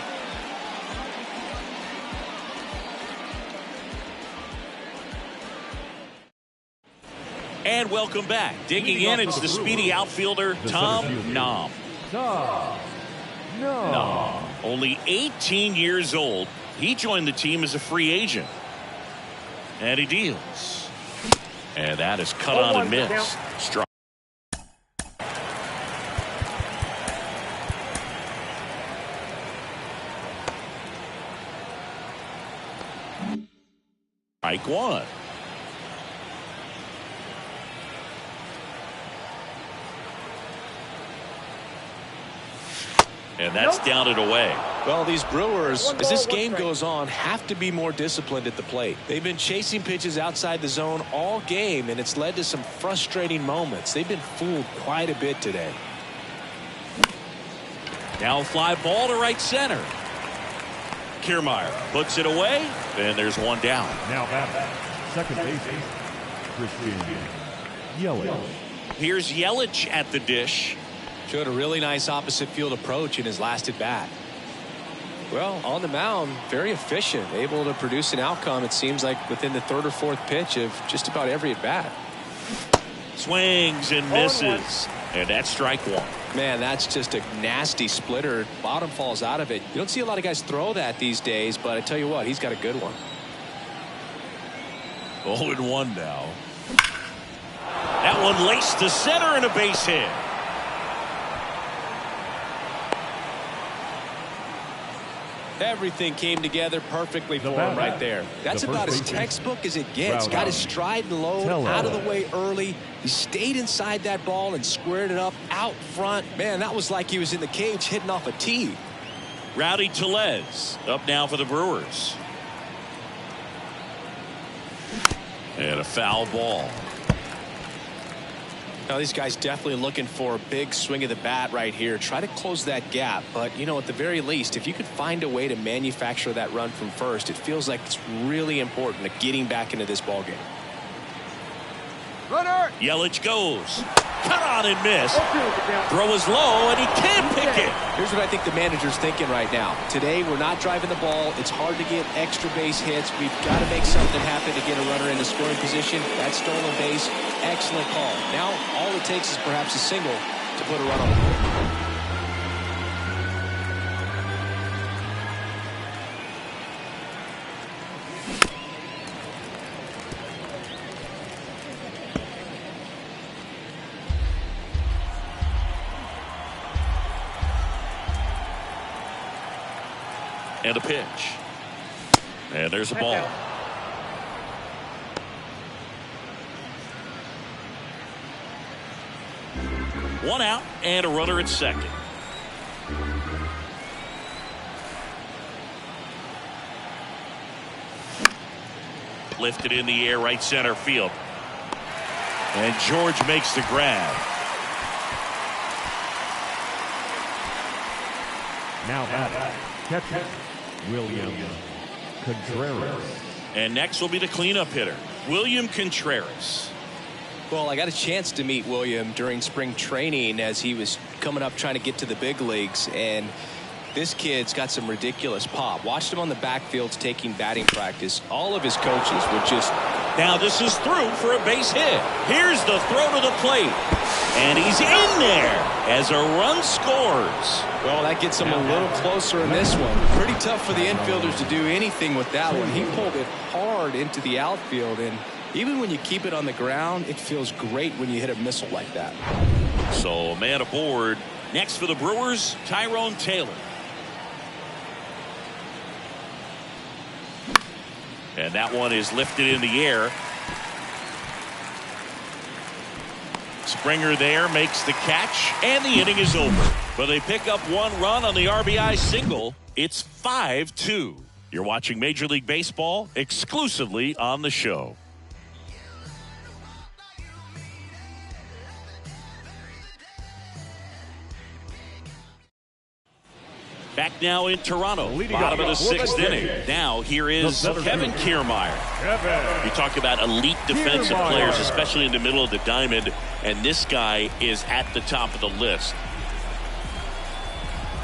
Speaker 1: And welcome back. Digging in, it's the speedy outfielder, Tom Nam. Nam. Only 18 years old. He joined the team as a free agent. And he deals. And that is cut on and missed. Strike. Strike 1. And that's down and away.
Speaker 4: Well, these Brewers, as this game goes on, have to be more disciplined at the plate. They've been chasing pitches outside the zone all game, and it's led to some frustrating moments. They've been fooled quite a bit today.
Speaker 1: Now fly ball to right center. Kiermaier puts it away, and there's 1 down.
Speaker 3: Now batting, second baseman, Christian Yelich.
Speaker 1: Here's Yelich at the dish.
Speaker 4: Showed a really nice opposite field approach in his last at bat. Well, on the mound, very efficient, able to produce an outcome, it seems like, within the third or fourth pitch of just about every at-bat.
Speaker 1: Swings and misses. And that's strike one.
Speaker 4: Man, that's just a nasty splitter. Bottom falls out of it. You don't see a lot of guys throw that these days, but I tell you what, he's got a good one.
Speaker 1: 0-1 now. That one laced to center and a base hit.
Speaker 4: Everything came together perfectly for him right there. That's about as textbook as it gets. Got his stride and load out of the way early. He stayed inside that ball and squared it up out front. Man, that was like he was in the cage hitting off a tee.
Speaker 1: Rowdy Tellez up now for the Brewers. And a foul ball.
Speaker 4: Now, these guys definitely looking for a big swing of the bat right here. Try to close that gap. But, you know, at the very least, if you could find a way to manufacture that run from first, it feels like it's really important to getting back into this ballgame.
Speaker 5: Runner!
Speaker 1: Yelich goes. Cut on and miss. Throw is low, and he can't pick it.
Speaker 4: Here's what I think the manager's thinking right now. Today, we're not driving the ball. It's hard to get extra base hits. We've got to make something happen to get a runner in the scoring position. That stolen base, excellent call. Now, all it takes is perhaps a single to put a run on the board.
Speaker 1: And a pitch. And there's a ball. One out and a runner at second. Lifted in the air, right center field. And George makes the grab.
Speaker 3: Now catcher William Contreras.
Speaker 1: And next will be the cleanup hitter, William Contreras.
Speaker 4: Well, I got a chance to meet William during spring training as he was coming up trying to get to the big leagues, and this kid's got some ridiculous pop. Watched him on the backfields taking batting practice. All of his coaches would just...
Speaker 1: Now this is through for a base hit. Here's the throw to the plate. And he's in there as a run scores.
Speaker 4: Well, that gets him a little closer in this one. Pretty tough for the infielders to do anything with that one. He pulled it hard into the outfield, and even when you keep it on the ground, it feels great when you hit a missile like that.
Speaker 1: So a man aboard. Next for the Brewers, Tyrone Taylor. And that one is lifted in the air. Springer there makes the catch, and the inning is over. But they pick up one run on the RBI single. It's 5-2. You're watching Major League Baseball exclusively on the show. Back now in Toronto, bottom of the sixth inning. Now here is Kevin Kiermaier. You talk about elite defensive players, especially in the middle of the diamond, and this guy is at the top of the list.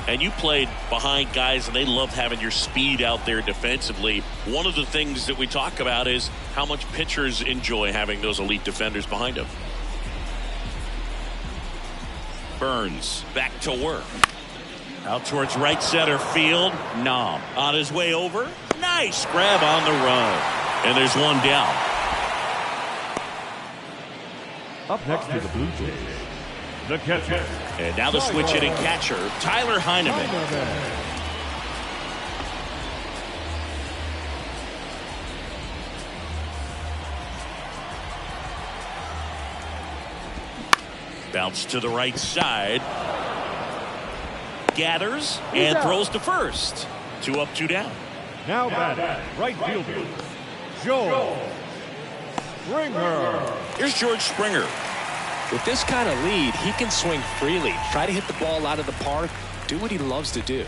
Speaker 1: And you played behind guys, and they loved having your speed out there defensively. One of the things that we talk about is how much pitchers enjoy having those elite defenders behind them. Burns back to work. Out towards right center field. Nom on his way over. Nice grab on the run. And there's one down.
Speaker 3: Up next to the Blue Jays, the catcher.
Speaker 1: And now the switch hitting catcher, Tyler Heineman. Bounce to the right side. Gathers and throws to first. 2 up, 2 down.
Speaker 3: Now batting, right fielder, George Springer.
Speaker 1: Here's George Springer.
Speaker 4: With this kind of lead, he can swing freely. Try to hit the ball out of the park. Do what he loves to do.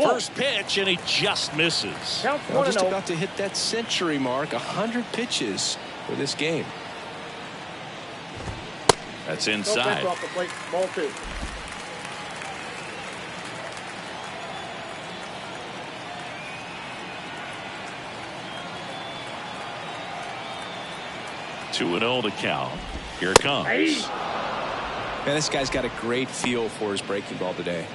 Speaker 1: First pitch, and he just misses.
Speaker 5: Count
Speaker 4: Well,
Speaker 5: 1-0.
Speaker 4: just about to hit that century mark, 100 pitches for this game.
Speaker 1: That's
Speaker 5: No pitch
Speaker 1: inside.
Speaker 5: off the plate. Ball 2.
Speaker 1: Two and 0 to count. Here it comes.
Speaker 4: Man, this guy's got a great feel for his breaking ball today.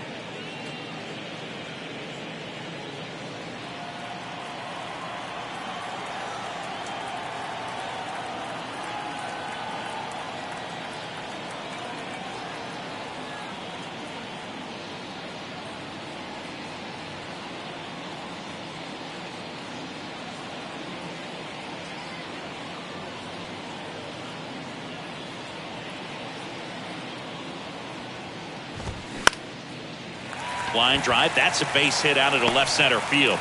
Speaker 1: Line drive. That's a base hit out into left center field.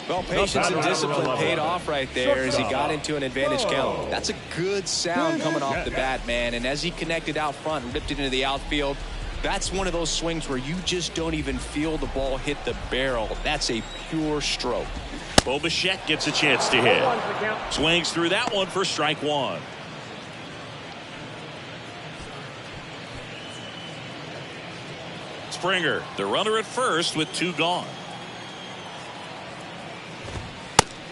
Speaker 4: Well, patience and discipline paid off right there as he got into an advantage count. That's a good sound coming off the bat, man. And as he connected out front and ripped it into the outfield, that's one of those swings where you just don't even feel the ball hit the barrel. That's a pure stroke.
Speaker 1: Bo Bichette gets a chance to hit.
Speaker 5: 1-1 the count.
Speaker 1: Swings through that one for strike one. Springer, the runner at first with two gone.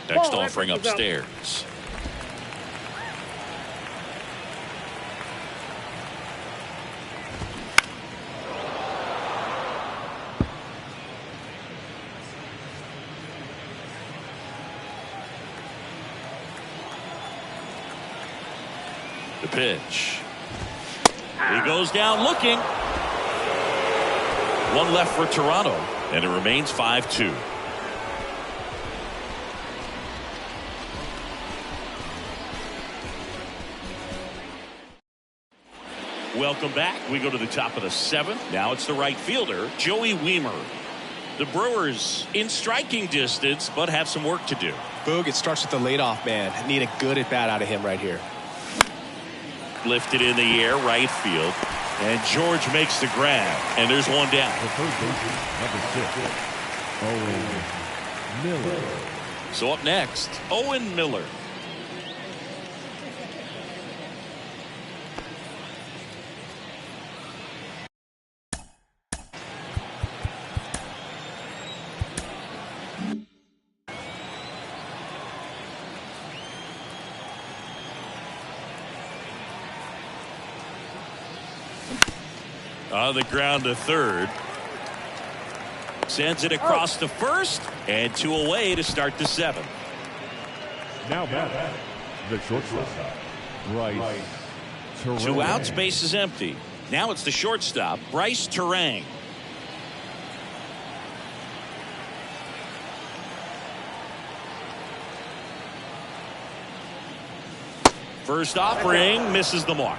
Speaker 1: Next
Speaker 5: Ball,
Speaker 1: offering
Speaker 5: that pitch is out.
Speaker 1: upstairs. The pitch. He goes down looking. One left for Toronto, and it remains 5-2. Welcome back. We go to the top of the seventh. Now it's the right fielder, Joey Wiemer. The Brewers in striking distance, but have some work to do.
Speaker 4: Boog, it starts with the leadoff man. Need a good at bat out of him right here.
Speaker 1: Lifted in the air, right field. And George makes the grab, and there's one down.
Speaker 3: The third baseman, number 6, Owen Miller.
Speaker 1: So up next, Owen Miller. On the ground to third. Sends it across to first, and two away to start the seventh.
Speaker 3: Now back, the shortstop, Bryce Terang.
Speaker 1: Two outs, base is empty. Now it's the shortstop, Bryce Terang. First offering misses the mark.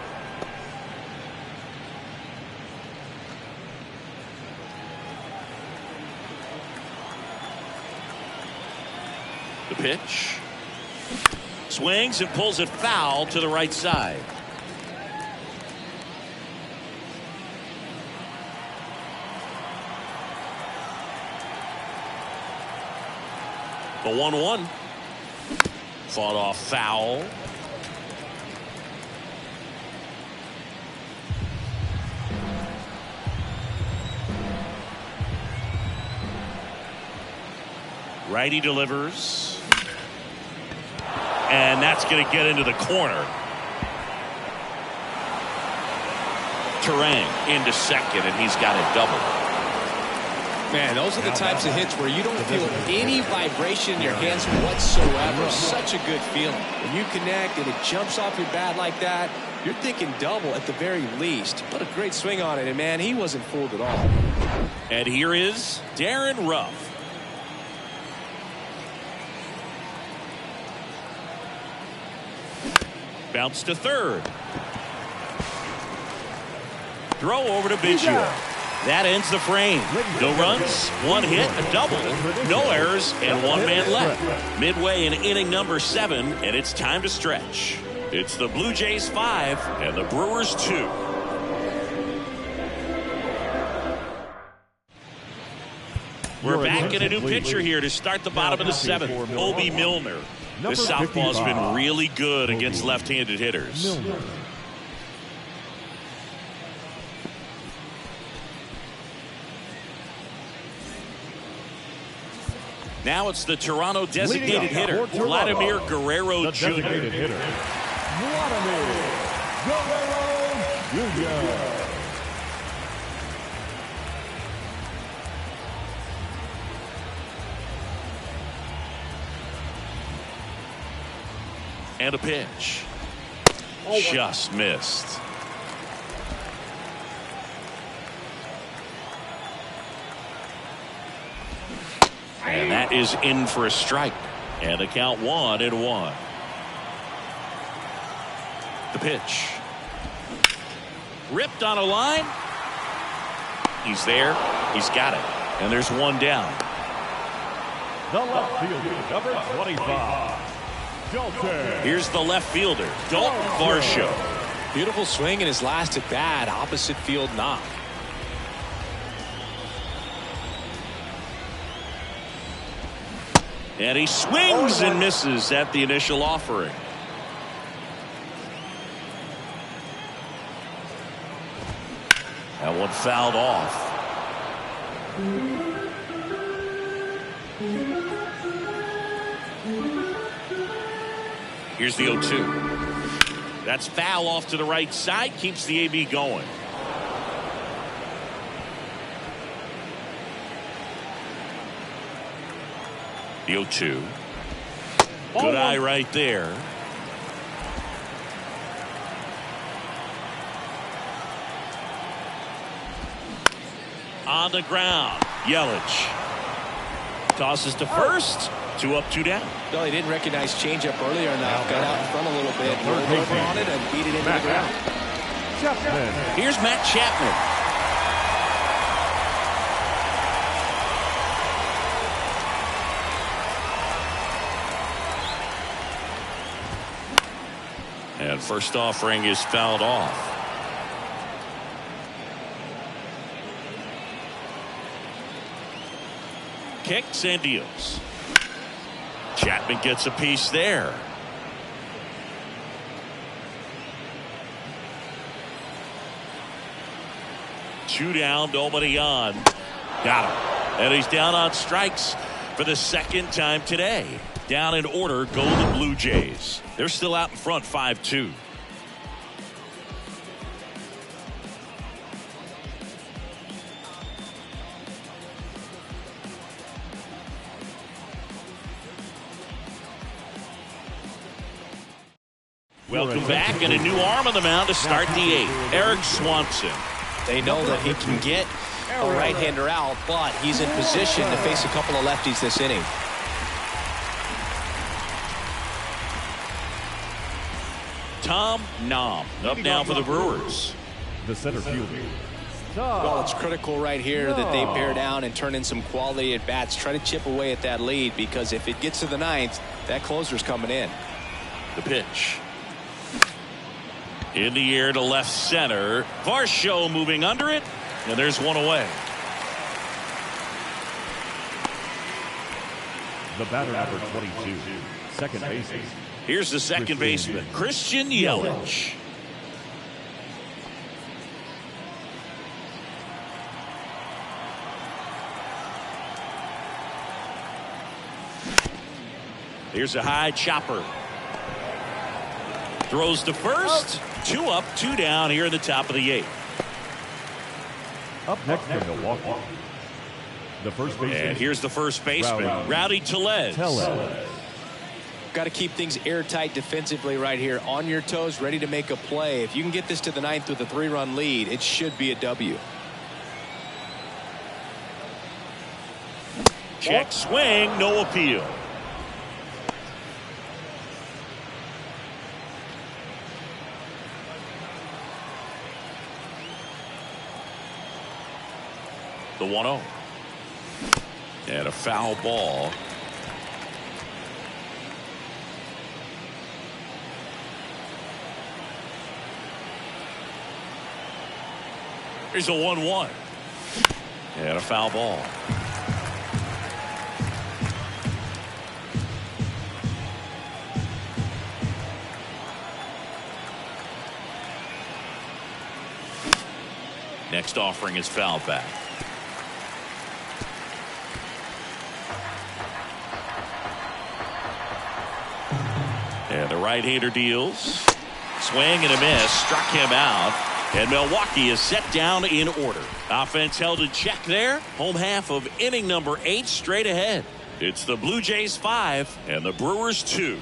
Speaker 1: The pitch. Swings and pulls it foul to the right side. The 1-1. Fought off foul. Righty delivers. And that's going to get into the corner. Terang into second, and he's got a double.
Speaker 4: Man, those are the types of hits where you don't feel any vibration in your hands whatsoever. Such a good feeling. When you connect and it jumps off your bat like that, you're thinking double at the very least. What a great swing on it, and man, he wasn't fooled at all.
Speaker 1: And here is Darren Ruff. Bounce to third. Throw over to Biggio. That ends the frame. No runs, one hit, a double, no errors, and one man left. Midway in inning number 7, and it's time to stretch. It's the Blue Jays 5 and the Brewers 2. We're back in a new pitcher here to start the bottom of the seventh. Obi Milner. This southpaw's been really good against left-handed hitters. Now it's the Toronto designated hitter, Vladimir Guerrero Jr.
Speaker 3: Vladimir Guerrero Jr.
Speaker 1: And a pitch. Just missed. And that is in for a strike. And the count 1-1. The pitch. Ripped on a line. He's there. He's got it. And there's one down.
Speaker 3: The left fielder, number 25. Dalton.
Speaker 1: Here's the left fielder, Dalton Varsho.
Speaker 4: Beautiful swing in his last at bat. Opposite field knock.
Speaker 1: And he swings and misses at the initial offering. That one fouled off. Here's the 0-2. That's foul off to the right side. Keeps the AB going. The 0-2. Good eye right there. On the ground. Yelich tosses to first. 2 up, 2 down.
Speaker 4: No, he didn't recognize changeup earlier enough. Got out in front a little bit, rolled over on it, and beat it into the ground.
Speaker 3: Chapman.
Speaker 1: Here's Matt Chapman. And first offering is fouled off. Kicks and deals. Chapman gets a piece there. Two down, nobody on. Got him. And he's down on strikes for the second time today. Down in order go the Blue Jays. They're still out in front 5-2. Welcome back, and a new arm on the mound to start the eighth. Eric Swanson.
Speaker 4: They know that he can get a right-hander out, but he's in position to face a couple of lefties this inning.
Speaker 1: Tom Nam up now for the Brewers.
Speaker 3: The center fielder.
Speaker 4: Well, it's critical right here that they bear down and turn in some quality at bats. Try to chip away at that lead, because if it gets to the ninth, that closer's coming in.
Speaker 1: The pitch. In the air to left center. Varsho moving under it, and there's one away.
Speaker 3: The batter number 22, second baseman.
Speaker 1: Here's the second baseman, Christian Yelich. Here's a high chopper. Throws to first. 2 up, 2 down here in the top of the eighth.
Speaker 3: Up next for Milwaukee. The first baseman.
Speaker 1: And here's the first baseman, Rowdy Tellez.
Speaker 4: Got to keep things airtight defensively right here. On your toes, ready to make a play. If you can get this to the ninth with a 3-run lead, it should be a W.
Speaker 1: Check swing, no appeal. The 1-0. And a foul ball. Here's a 1-1. And a foul ball. Next offering is foul back. And the right-hander deals. Swing and a miss. Struck him out. And Milwaukee is set down in order. Offense held in check there. Home half of inning number 8 straight ahead. It's the Blue Jays 5 and the Brewers 2.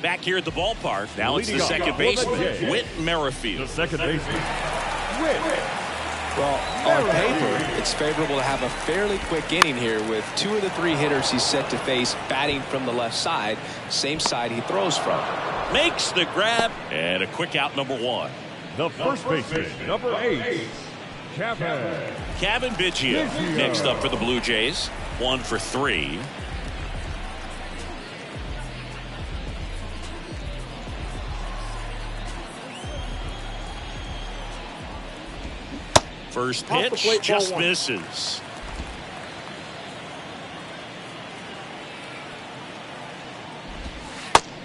Speaker 1: Back here at the ballpark. Now it's the second baseman, Whit Merrifield.
Speaker 3: The second baseman, Whit.
Speaker 4: Well, on paper, it's favorable to have a fairly quick inning here with 2 of the 3 hitters he's set to face batting from the left side, same side he throws from.
Speaker 1: Makes the grab, and a quick out, number 1.
Speaker 3: The first baseman, number 8,
Speaker 1: Kevin Biggio. Next up for the Blue Jays, 1 for 3. First pitch just misses.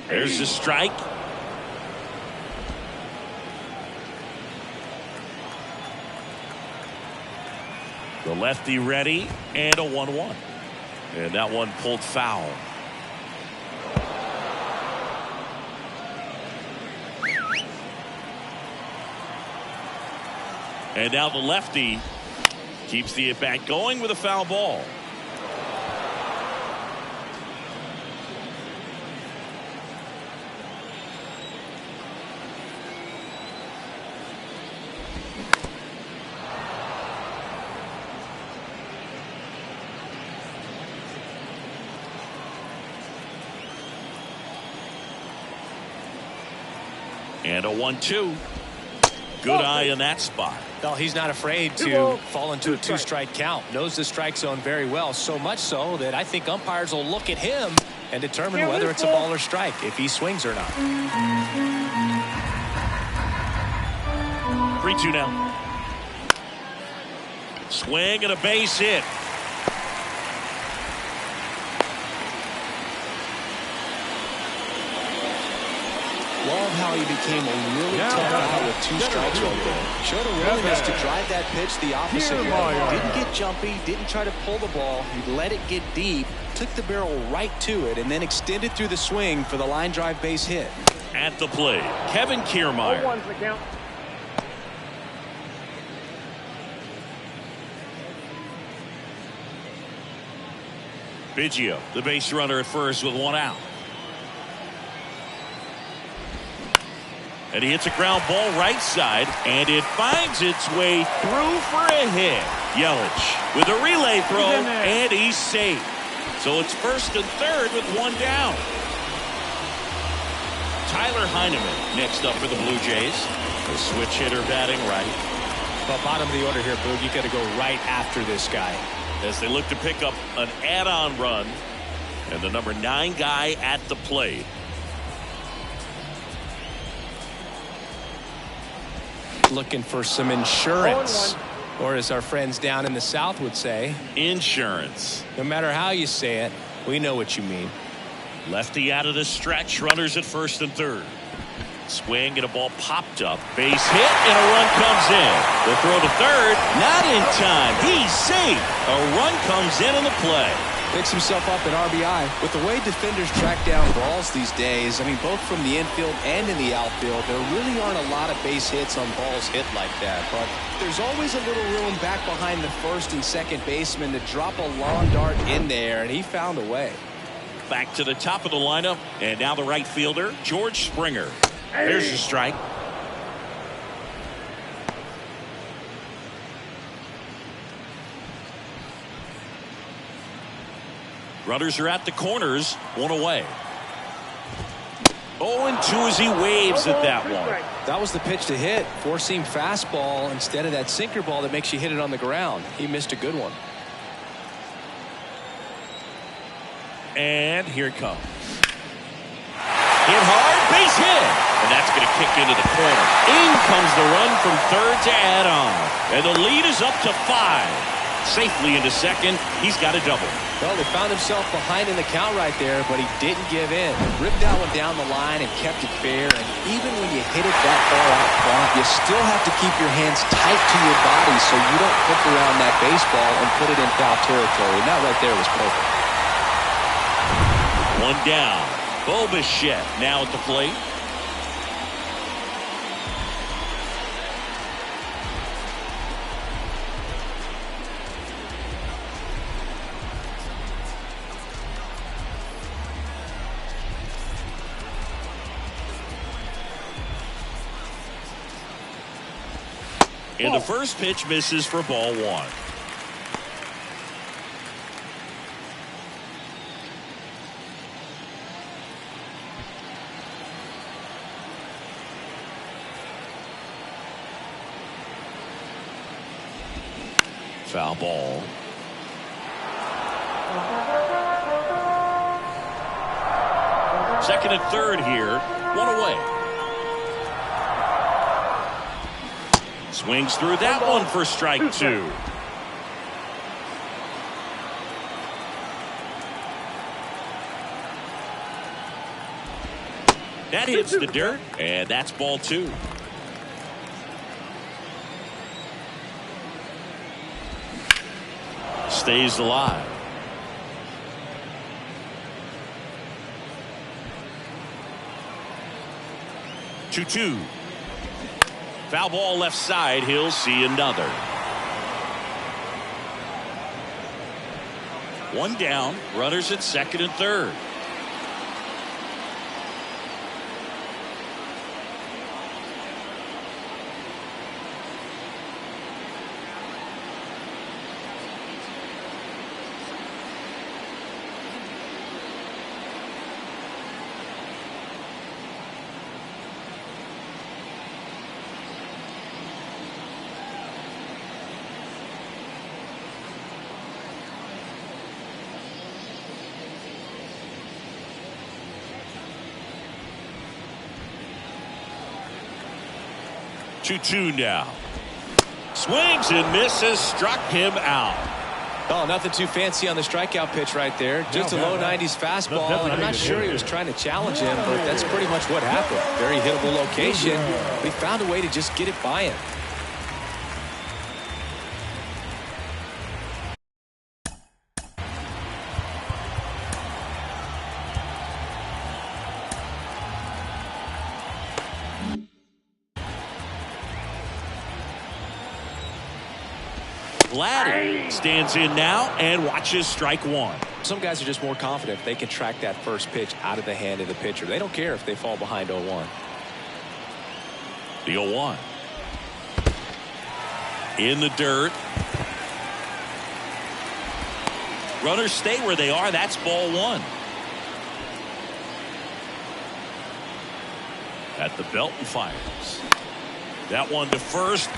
Speaker 1: There's the strike. The lefty ready, and a 1-1. And that one pulled foul. And now the lefty keeps the at-bat going with a foul ball. And a 1-2. Good eye in that spot.
Speaker 2: Well, he's not afraid to fall into a 2-strike count. Knows the strike zone very well, so much so that I think umpires will look at him and determine whether it's a ball or strike, if he swings or not.
Speaker 1: 3-2 now. Swing and a base hit.
Speaker 4: Love how he became a really tough guy with 2 strikes right there. Showed a willingness to drive that pitch the opposite way. Didn't get jumpy, didn't try to pull the ball. He let it get deep, took the barrel right to it, and then extended through the swing for the line drive base hit.
Speaker 1: At the plate, Kevin Kiermaier.
Speaker 5: 0-1's the count.
Speaker 1: Biggio, the base runner at first with 1 out. And he hits a ground ball right side, and it finds its way through for a hit. Yelich with a relay throw, and he's safe. So it's first and third with 1 down. Tyler Heineman next up for the Blue Jays. The switch hitter batting right.
Speaker 2: But bottom of the order here, Boog, you got to go right after this guy.
Speaker 1: As they look to pick up an add-on run, and the number 9 guy at the plate.
Speaker 2: Looking for some insurance, or as our friends down in the South would say,
Speaker 1: insurance.
Speaker 2: No matter how you say it, we know what you mean.
Speaker 1: Lefty out of the stretch, runners at first and third. Swing and a ball popped up, base hit, and a run comes in. The throw to third, not in time. He's safe. A run comes in on the play.
Speaker 4: Picks himself up an RBI. With the way defenders track down balls these days, I mean, both from the infield and in the outfield, there really aren't a lot of base hits on balls hit like that. But there's always a little room back behind the first and second baseman to drop a long dart in there, and he found a way.
Speaker 1: Back to the top of the lineup, and now the right fielder, George Springer. There's the strike. Runners are at the corners, 1 away. 0-2 as he waves at that one.
Speaker 4: That was the pitch to hit. 4-seam fastball instead of that sinker ball that makes you hit it on the ground. He missed a good one.
Speaker 1: And here it comes. Hit hard, base hit. And that's going to kick into the corner. In comes the run from third to add on. And the lead is up to 5. Safely into second. He's got a double.
Speaker 2: Well, they found himself behind in the count right there, but he didn't give in. Ripped that one down the line and kept it fair. And even when you hit it that far out front, you still have to keep your hands tight to your body so you don't hook around that baseball and put it in foul territory. And that right there was perfect.
Speaker 1: One down. Bobichette now at the plate. And the first pitch misses for ball one. Foul ball. Second and third here. One away. Swings through that one for strike two. That hits the dirt, and that's ball two. Stays alive. Two. Foul ball left side. He'll see another. One down. Runners at second and third. Two now. Swings and misses. Struck him out.
Speaker 2: Oh, nothing too fancy on the strikeout pitch right there. Just a low 90s fastball, and I'm not sure he was trying to challenge him, but that's pretty much what happened. Very hittable location, but he found a way to just get it by him.
Speaker 1: Vladdy stands in now and watches strike one.
Speaker 2: Some guys are just more confident if they can track that first pitch out of the hand of the pitcher. They don't care if they fall behind 0-1.
Speaker 1: The 0-1. In the dirt. Runners stay where they are. That's ball one. At the belt and fires. That one to first.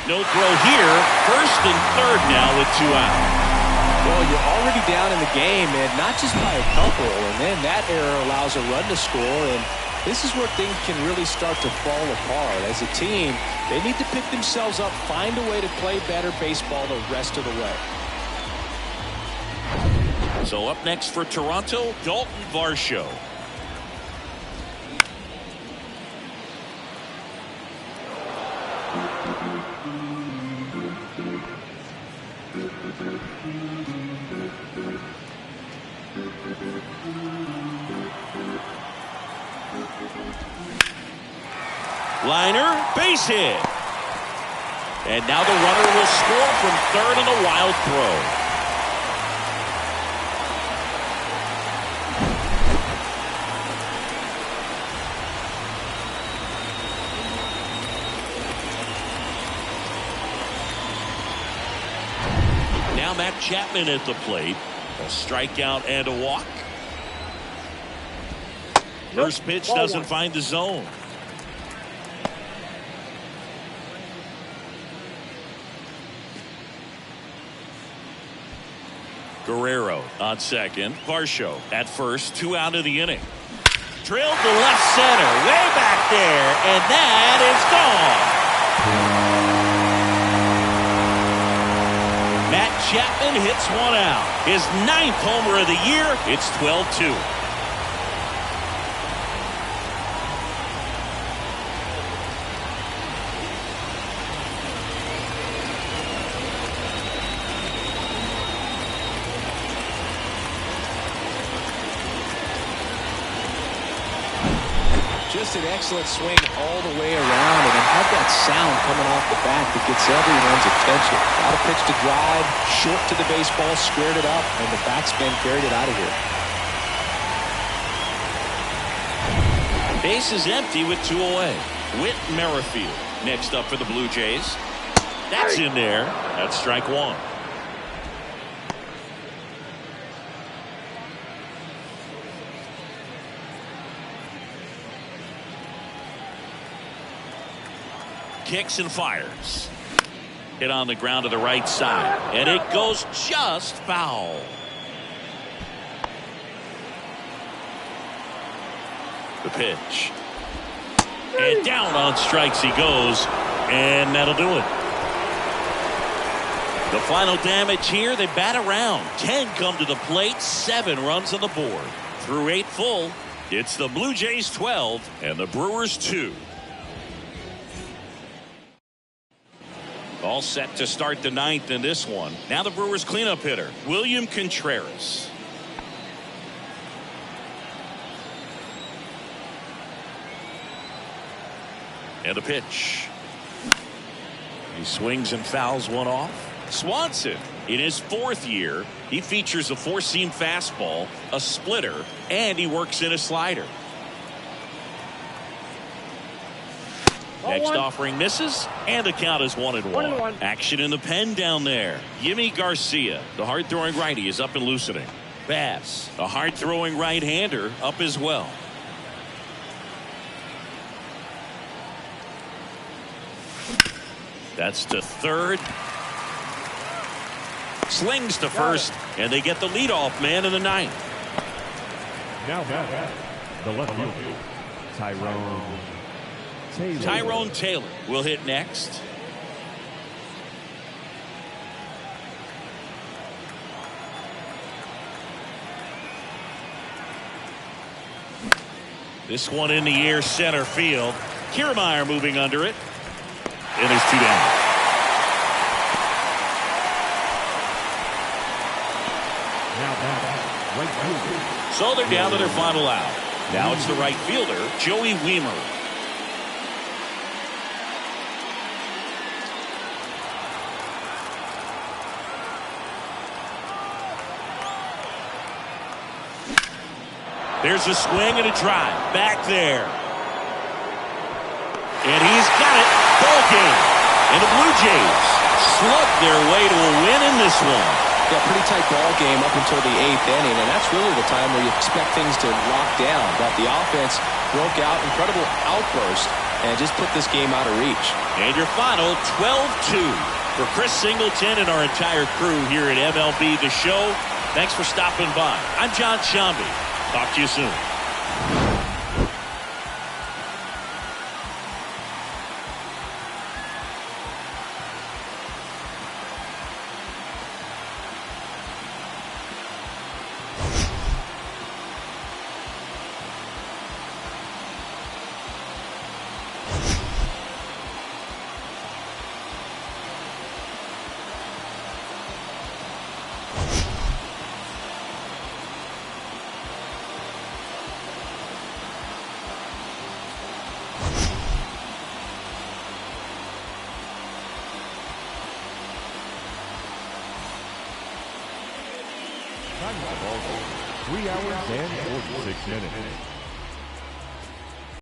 Speaker 1: No throw here. First and third now with two out.
Speaker 2: Well, you're already down in the game, and not just by a couple. And then that error allows a run to score. And this is where things can really start to fall apart. As a team, they need to pick themselves up, find a way to play better baseball the rest of the way.
Speaker 1: So up next for Toronto, Dalton Varsho. Liner, base hit. And now the runner will score from third on a wild throw. Now Matt Chapman at the plate. A strikeout and a walk. First pitch doesn't find the zone. Guerrero on second. Varsho at first. Two out of the inning. Drilled to left center. Way back there. And that is gone. Chapman hits one out. His 9th homer of the year. It's 12-2.
Speaker 4: Just an excellent swing all the way around, and it had that sound coming off the bat that gets everyone's attention. Got a pitch to drive, short to the baseball, squared it up, and the batsman carried it out of here.
Speaker 1: Base is empty with 2 away. Whit Merrifield next up for the Blue Jays. That's in there. That's strike 1. Kicks and fires. Hit on the ground to the right side, and it goes just foul. The pitch. And down on strikes he goes, and that'll do it. The final damage here, they bat around. 10 come to the plate, 7 runs on the board. Through 8 full, it's the Blue Jays 12 and the Brewers 2. All set to start the 9th in this one. Now the Brewers cleanup hitter, William Contreras. And the pitch. He swings and fouls one off. Swanson, in his 4th year, he features a 4-seam fastball, a splitter, and he works in a slider. Next offering misses, and the count is 1-1. Action in the pen down there. Yimi Garcia, the hard-throwing righty, is up and loosening. Bass, a hard-throwing right-hander, up as well. That's to third. Slings to first, and they get the leadoff man in the 9th.
Speaker 3: Now back, the left fielder,
Speaker 1: Tyrone Taylor will hit next. This one in the air, center field. Kiermaier moving under it. And there's 2 down.
Speaker 3: now back, right fielder.
Speaker 1: So they're down to their final out. Now it's the right fielder, Joey Wiemer. There's a swing and a drive. Back there. And he's got it. Ball game. And the Blue Jays slug their way to a win in this one.
Speaker 4: Yeah, pretty tight ball game up until the 8th inning, and that's really the time where you expect things to lock down. But the offense broke out, incredible outburst, and just put this game out of reach.
Speaker 1: And your final 12-2. For Chris Singleton and our entire crew here at MLB The Show, thanks for stopping by. I'm John Shambi. Talk to you soon.
Speaker 3: Time of the ball game, 3 hours and 46 minutes.